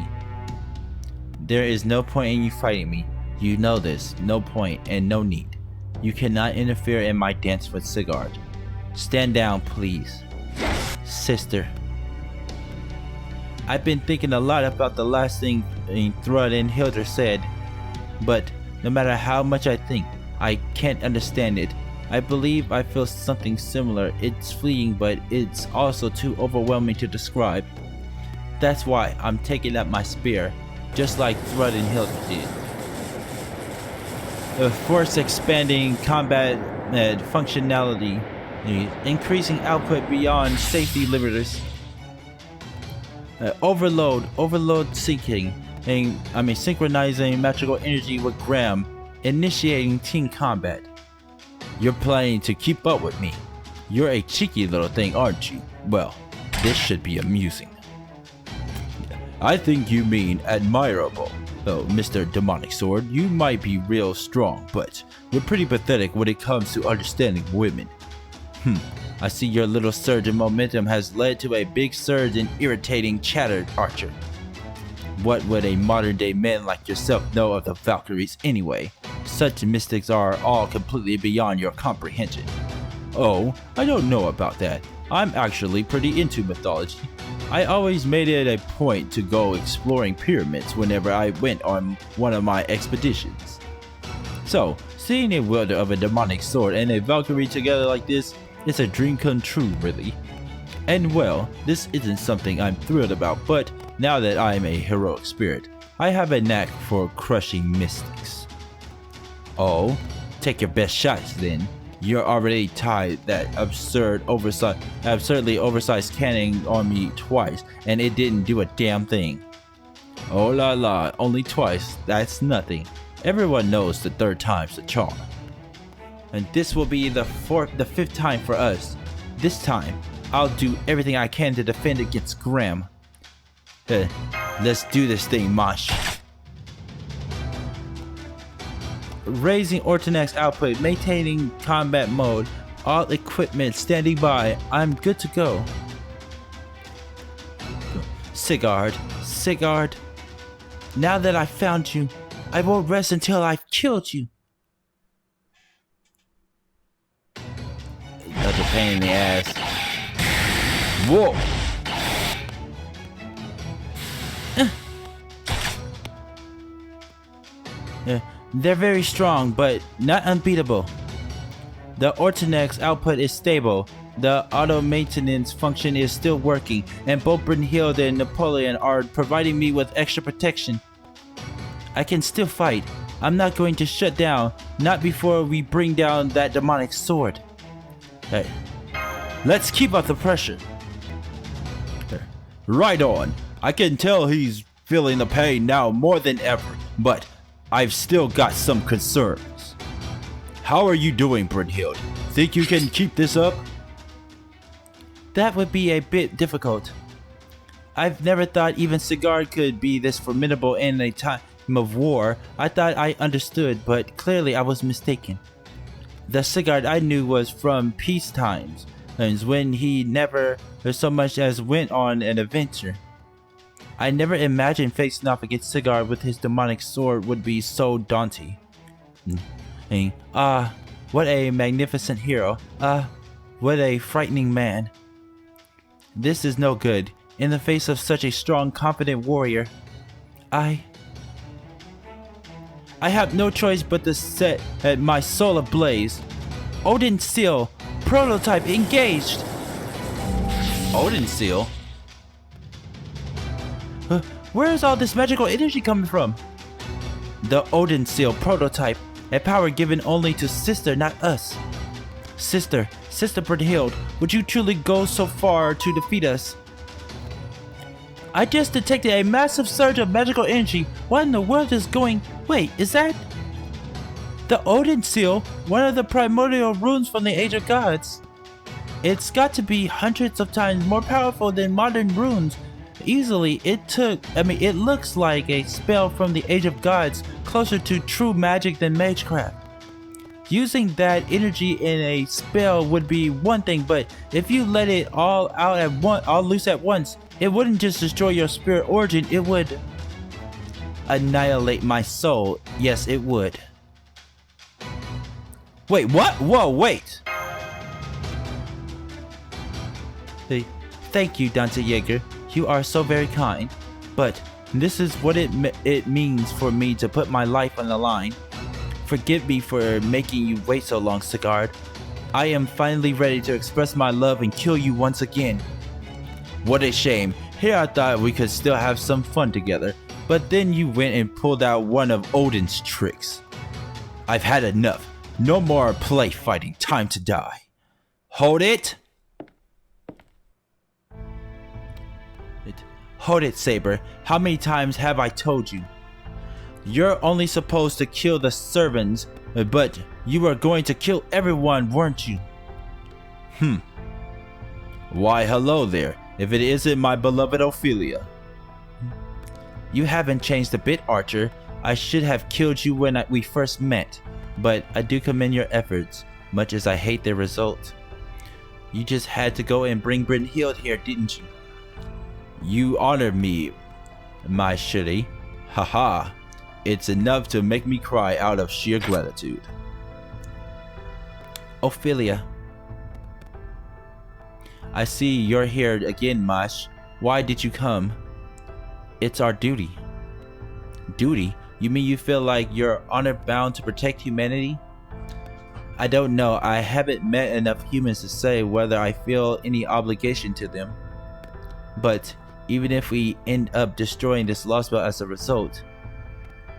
There is no point in you fighting me. You know this. No point and no need. You cannot interfere in my dance with Sigurd. Stand down, please. Sister. I've been thinking a lot about the last thing Thrud and Hilder said, but no matter how much I think, I can't understand it. I believe I feel something similar. It's fleeting, but it's also too overwhelming to describe. That's why I'm taking up my spear, just like Thrud and Hilder did. The force expanding combat functionality, increasing output beyond safety limiters. Overload synchronizing magical energy with Graham, initiating team combat. You're planning to keep up with me. You're a cheeky little thing, aren't you? Well, this should be amusing. I think you mean admirable. Oh, Mr. Demonic Sword, you might be real strong, but you're pretty pathetic when it comes to understanding women. I see your little surge in momentum has led to a big surge in irritating chatter, Archer. What would a modern day man like yourself know of the Valkyries anyway? Such mystics are all completely beyond your comprehension. Oh, I don't know about that. I'm actually pretty into mythology. I always made it a point to go exploring pyramids whenever I went on one of my expeditions. So, seeing a wielder of a demonic sword and a Valkyrie together like this is a dream come true, really. And well, this isn't something I'm thrilled about, but now that I am a heroic spirit, I have a knack for crushing mystics. Oh, take your best shots then. You're already tied that absurdly oversized cannon on me twice, and it didn't do a damn thing. Oh la la, only twice, that's nothing. Everyone knows the third time's the charm. And this will be the fifth time for us. This time, I'll do everything I can to defend against Graham. Let's do this thing, Mosh. Raising Ortonek's output, maintaining combat mode, all equipment standing by. I'm good to go. Sigurd. Now that I've found you, I won't rest until I've killed you. That's a pain in the ass. Whoa! They're very strong, but not unbeatable. The Ortonek's output is stable. The auto maintenance function is still working, and both Brynhild and Napoleon are providing me with extra protection. I can still fight. I'm not going to shut down, not before we bring down that demonic sword. Hey, let's keep up the pressure. Right on. I can tell he's feeling the pain now more than ever, but I've still got some concerns. How are you doing, Brynhild? Think you can keep this up? That would be a bit difficult. I've never thought even Sigurd could be this formidable in a time of war. I thought I understood, but clearly I was mistaken. The Sigurd I knew was from peace times, and when he never so much as went on an adventure. I never imagined facing off against Sigurd with his demonic sword would be so daunting. What a magnificent hero. What a frightening man. This is no good. In the face of such a strong, confident warrior, I have no choice but to set my soul ablaze. Odin Seal, prototype engaged. Odin Seal? Where is all this magical energy coming from? The Odin Seal prototype, a power given only to Sister, not us. Sister Brynhild, would you truly go so far to defeat us? I just detected a massive surge of magical energy. What in the world is going... Wait, is that... The Odin Seal, one of the primordial runes from the Age of Gods. It's got to be hundreds of times more powerful than modern runes. Easily, it looks like a spell from the Age of Gods, closer to true magic than magecraft. Using that energy in a spell would be one thing, but if you let it all loose at once, it wouldn't just destroy your spirit origin, it would annihilate my soul. Yes, it would. Wait, what? Whoa, wait! Thank you, Dante Yeager. You are so very kind, but this is what it means for me to put my life on the line. Forgive me for making you wait so long, Sigurd. I am finally ready to express my love and kill you once again. What a shame. Here I thought we could still have some fun together, but then you went and pulled out one of Odin's tricks. I've had enough. No more play fighting. Time to die. Hold it! Hold it, Saber. How many times have I told you? You're only supposed to kill the servants, but you were going to kill everyone, weren't you? Why, hello there, if it isn't my beloved Ophelia. You haven't changed a bit, Archer. I should have killed you when we first met, but I do commend your efforts, much as I hate the result. You just had to go and bring Brynhild here, didn't you? You honored me my shitty. Haha. It's enough to make me cry out of sheer gratitude. Ophelia. I see you're here again, Mosh. Why did you come? It's our duty. Duty? You mean you feel like you're honor-bound to protect humanity? I don't know. I haven't met enough humans to say whether I feel any obligation to them. But even if we end up destroying this Lostbelt as a result,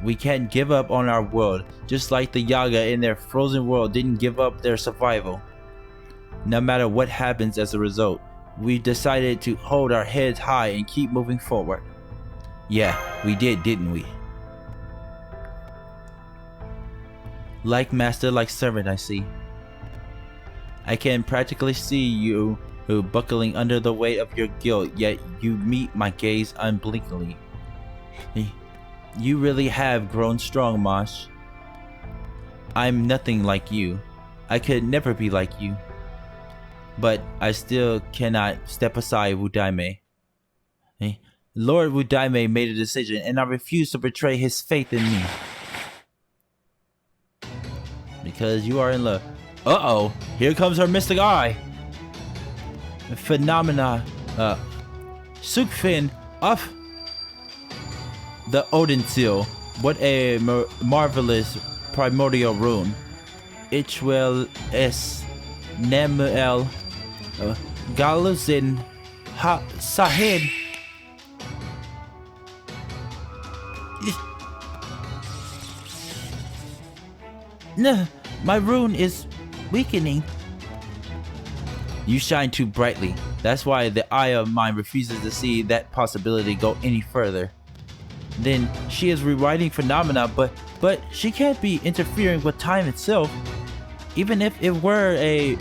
we can't give up on our world, just like the Yaga in their frozen world didn't give up their survival. No matter what happens as a result, we decided to hold our heads high and keep moving forward. Yeah, we did, didn't we? Like master, like servant, I see. I can practically see you buckling under the weight of your guilt, yet you meet my gaze unblinkingly. You really have grown strong, Mosh. I'm nothing like you. I could never be like you. But I still cannot step aside, Wudaime. Lord Wudaime made a decision, and I refuse to betray his faith in me. Because you are in love. Uh-oh, here comes her mystic eye. Phenomena. Sukfin of the Odin seal. What a marvelous primordial rune. Ichwell S. Nemuel. Galuzin. Sahid. No, my rune is weakening. You shine too brightly. That's why the eye of mine refuses to see that possibility go any further. Then she is rewriting phenomena, but she can't be interfering with time itself. Even if it were a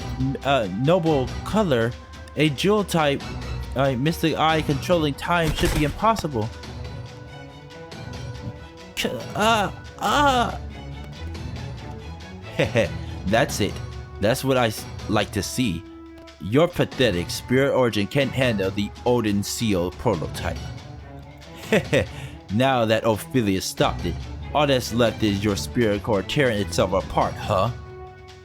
noble color, a jewel type mystic eye controlling time should be impossible. That's it. That's what I like to see. Your pathetic spirit origin can't handle the Odin seal prototype. Now that Ophelia stopped it, all that's left is your spirit core tearing itself apart, huh?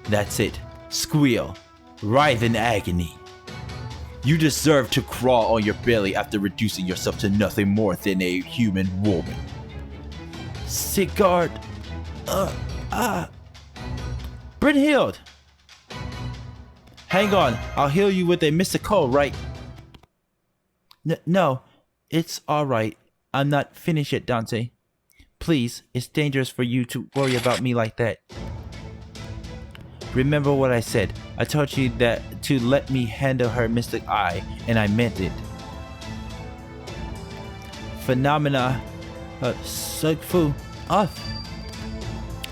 That's it. Squeal. Writhe in agony. You deserve to crawl on your belly after reducing yourself to nothing more than a human woman. Sigurd. Brynhild. Hang on, I'll heal you with a mystical, right? No, it's alright. I'm not finished yet, Dante. Please, it's dangerous for you to worry about me like that. Remember what I said. I told you that to let me handle her mystic eye, and I meant it. Phenomena, Sugfu, off.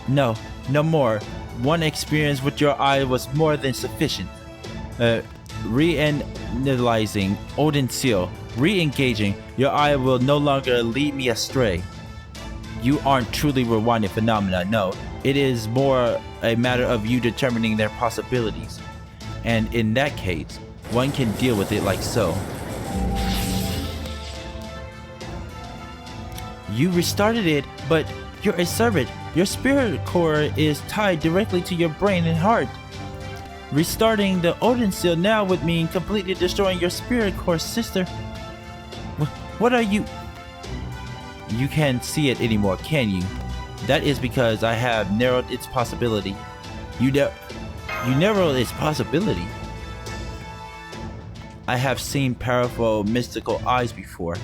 No more. One experience with your eye was more than sufficient. Re-analyzing Odin seal, re-engaging, your eye will no longer lead me astray. You aren't truly rewinding phenomena, no. It is more a matter of you determining their possibilities. And in that case, one can deal with it like so. You restarted it, but you're a servant. Your spirit core is tied directly to your brain and heart. Restarting the Odin seal now would mean completely destroying your spirit core, sister. What are you? You can't see it anymore, can you? That is because I have narrowed its possibility. You narrowed its possibility? I have seen powerful mystical eyes before.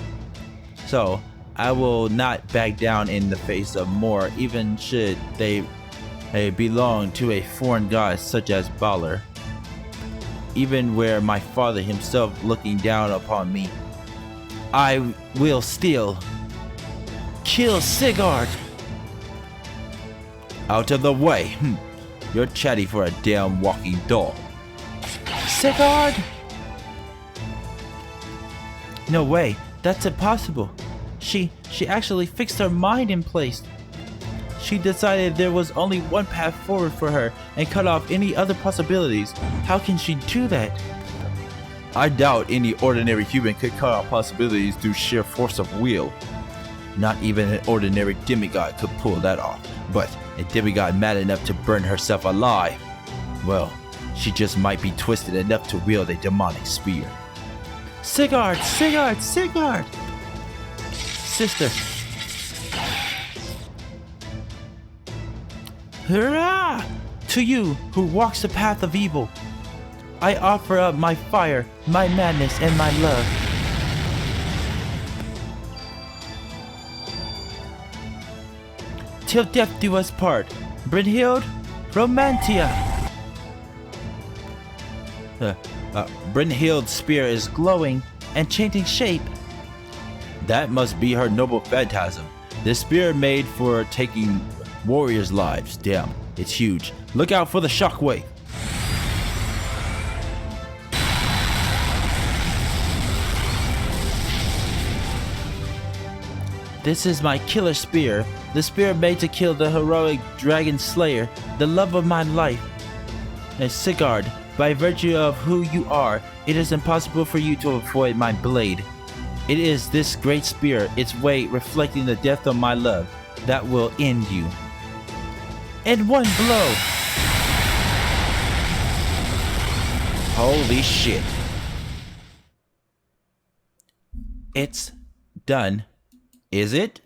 So, I will not back down in the face of more, even should they belong to a foreign god such as Balor. Even were my father himself looking down upon me, I will still kill Sigurd. Out of the way. You're chatty for a damn walking dog. Sigurd! No way. That's impossible. She actually fixed her mind in place. She decided there was only one path forward for her and cut off any other possibilities. How can she do that? I doubt any ordinary human could cut off possibilities through sheer force of will. Not even an ordinary demigod could pull that off, but a demigod mad enough to burn herself alive. Well, she just might be twisted enough to wield a demonic spear. Sigurd! Sigurd! Sigurd! Sister. Hurrah! To you who walks the path of evil, I offer up my fire, my madness, and my love. Till death do us part, Brynhild, Romantia. Brynhild's spear is glowing and changing shape. That must be her noble phantasm. This spear made for taking warriors' lives. Damn, it's huge. Look out for the shockwave. This is my killer spear, the spear made to kill the heroic dragon slayer, the love of my life. And Sigurd, by virtue of who you are, it is impossible for you to avoid my blade. It is this great spear, its weight reflecting the depth of my love, that will end you. In one blow! Holy shit. It's done. Is it?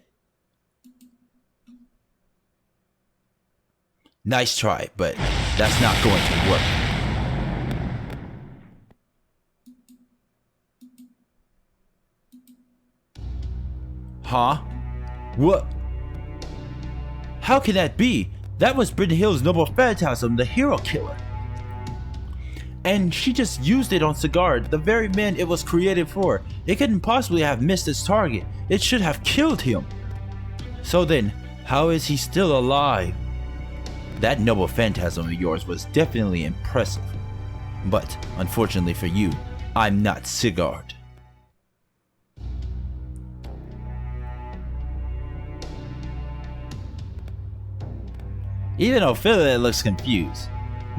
Nice try, but that's not going to work. Huh? What? How can that be? That was Brynhild's noble phantasm, the hero killer. And she just used it on Sigurd, the very man it was created for. It couldn't possibly have missed its target. It should have killed him. So then, how is he still alive? That noble phantasm of yours was definitely impressive. But, unfortunately for you, I'm not Sigurd. Even Ophelia looks confused.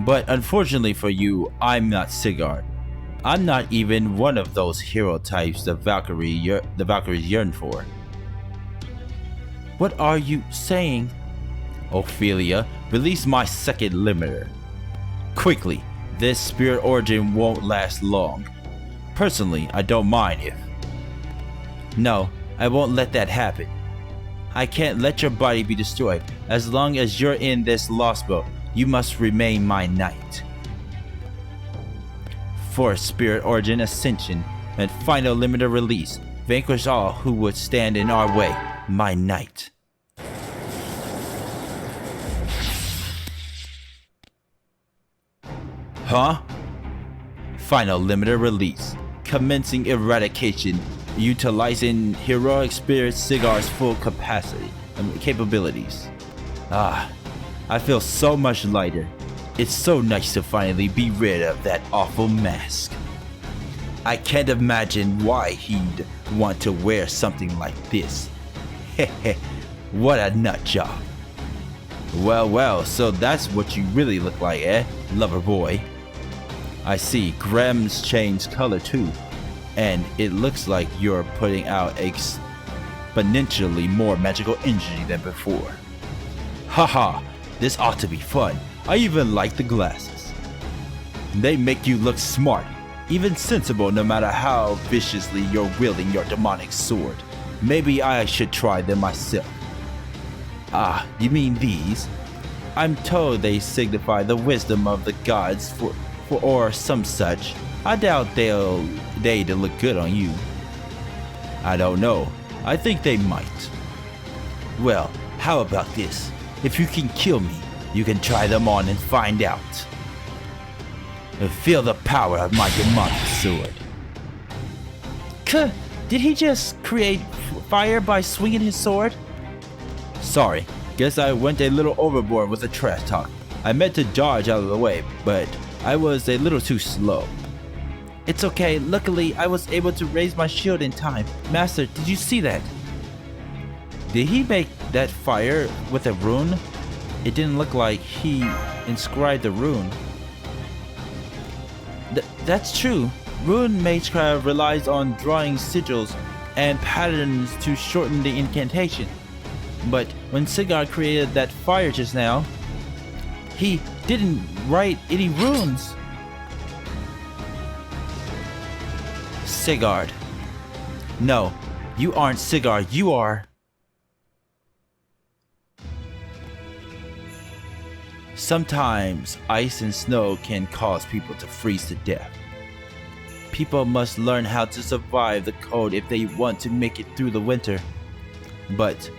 But unfortunately for you, I'm not Sigurd. I'm not even one of those hero types the Valkyries yearn for. What are you saying? Ophelia, release my second limiter. Quickly, this spirit origin won't last long. Personally, I don't mind if... No, I won't let that happen. I can't let your body be destroyed. As long as you're in this Lostbelt, you must remain my knight. For spirit origin ascension and final limiter release, vanquish all who would stand in our way, my knight. Huh? Final limiter release, commencing eradication, utilizing heroic spirit Sigurd's full capabilities. I feel so much lighter. It's so nice to finally be rid of that awful mask. I can't imagine why he'd want to wear something like this. Heh, what a nut job. Well, so that's what you really look like, eh, lover boy? I see, Grem's changed color too, and it looks like you're putting out exponentially more magical energy than before. Haha, this ought to be fun. I even like the glasses. They make you look smart, even sensible no matter how viciously you're wielding your demonic sword. Maybe I should try them myself. Ah, you mean these? I'm told they signify the wisdom of the gods or some such. I doubt they'd look good on you. I don't know. I think they might. Well, how about this? If you can kill me, you can try them on and find out. And feel the power of my demonic sword. Did he just create fire by swinging his sword? Sorry, guess I went a little overboard with the trash talk. I meant to dodge out of the way, but I was a little too slow. It's okay, luckily I was able to raise my shield in time. Master, did you see that? Did he make that fire with a rune? It didn't look like he inscribed the rune. That's true. Rune magecraft relies on drawing sigils and patterns to shorten the incantation. But when Sigurd created that fire just now, he didn't write any runes. Sigurd. No, you aren't Sigurd, you are... Sometimes ice and snow can cause people to freeze to death. People must learn how to survive the cold if they want to make it through the winter. But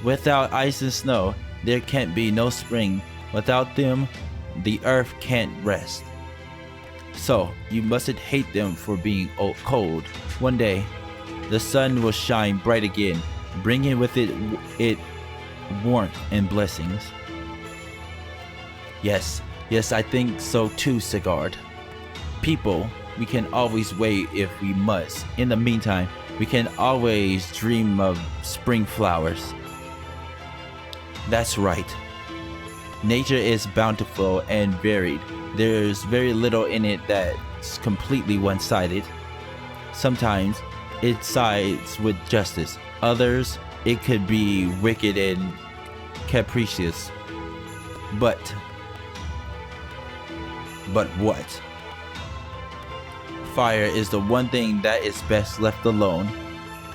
without ice and snow, there can't be no spring. Without them, the earth can't rest. So you mustn't hate them for being cold. One day, the sun will shine bright again, bringing with it warmth and blessings. Yes, I think so too, Sigurd. People, we can always wait if we must. In the meantime, we can always dream of spring flowers. That's right. Nature is bountiful and varied. There's very little in it that's completely one-sided. Sometimes it sides with justice. Others, it could be wicked and capricious. But what? Fire is the one thing that is best left alone.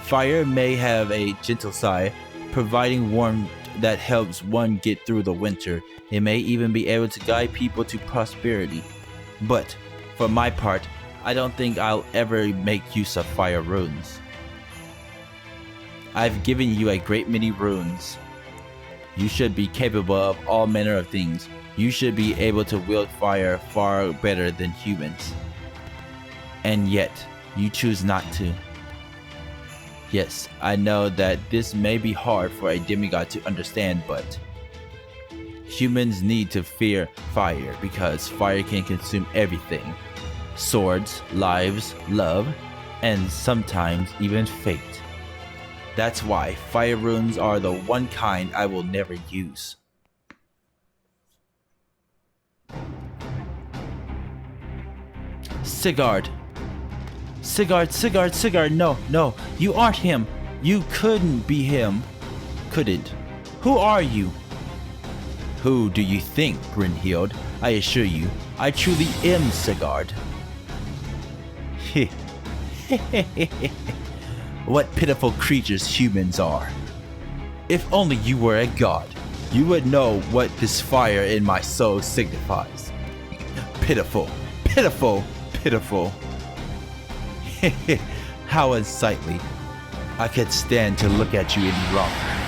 Fire may have a gentle side, providing warmth that helps one get through the winter. It may even be able to guide people to prosperity. But for my part, I don't think I'll ever make use of fire runes. I've given you a great many runes. You should be capable of all manner of things. You should be able to wield fire far better than humans. And yet, you choose not to. Yes, I know that this may be hard for a demigod to understand, but humans need to fear fire because fire can consume everything. Swords, lives, love, and sometimes even fate. That's why fire runes are the one kind I will never use. Sigurd, no, you aren't him. You couldn't be him. Couldn't. Who are you? Who do you think, Brynhild? I assure you, I truly am Sigurd. What pitiful creatures humans are. If only you were a god, you would know what this fire in my soul signifies. Pitiful. How unsightly. I could stand to look at you any longer.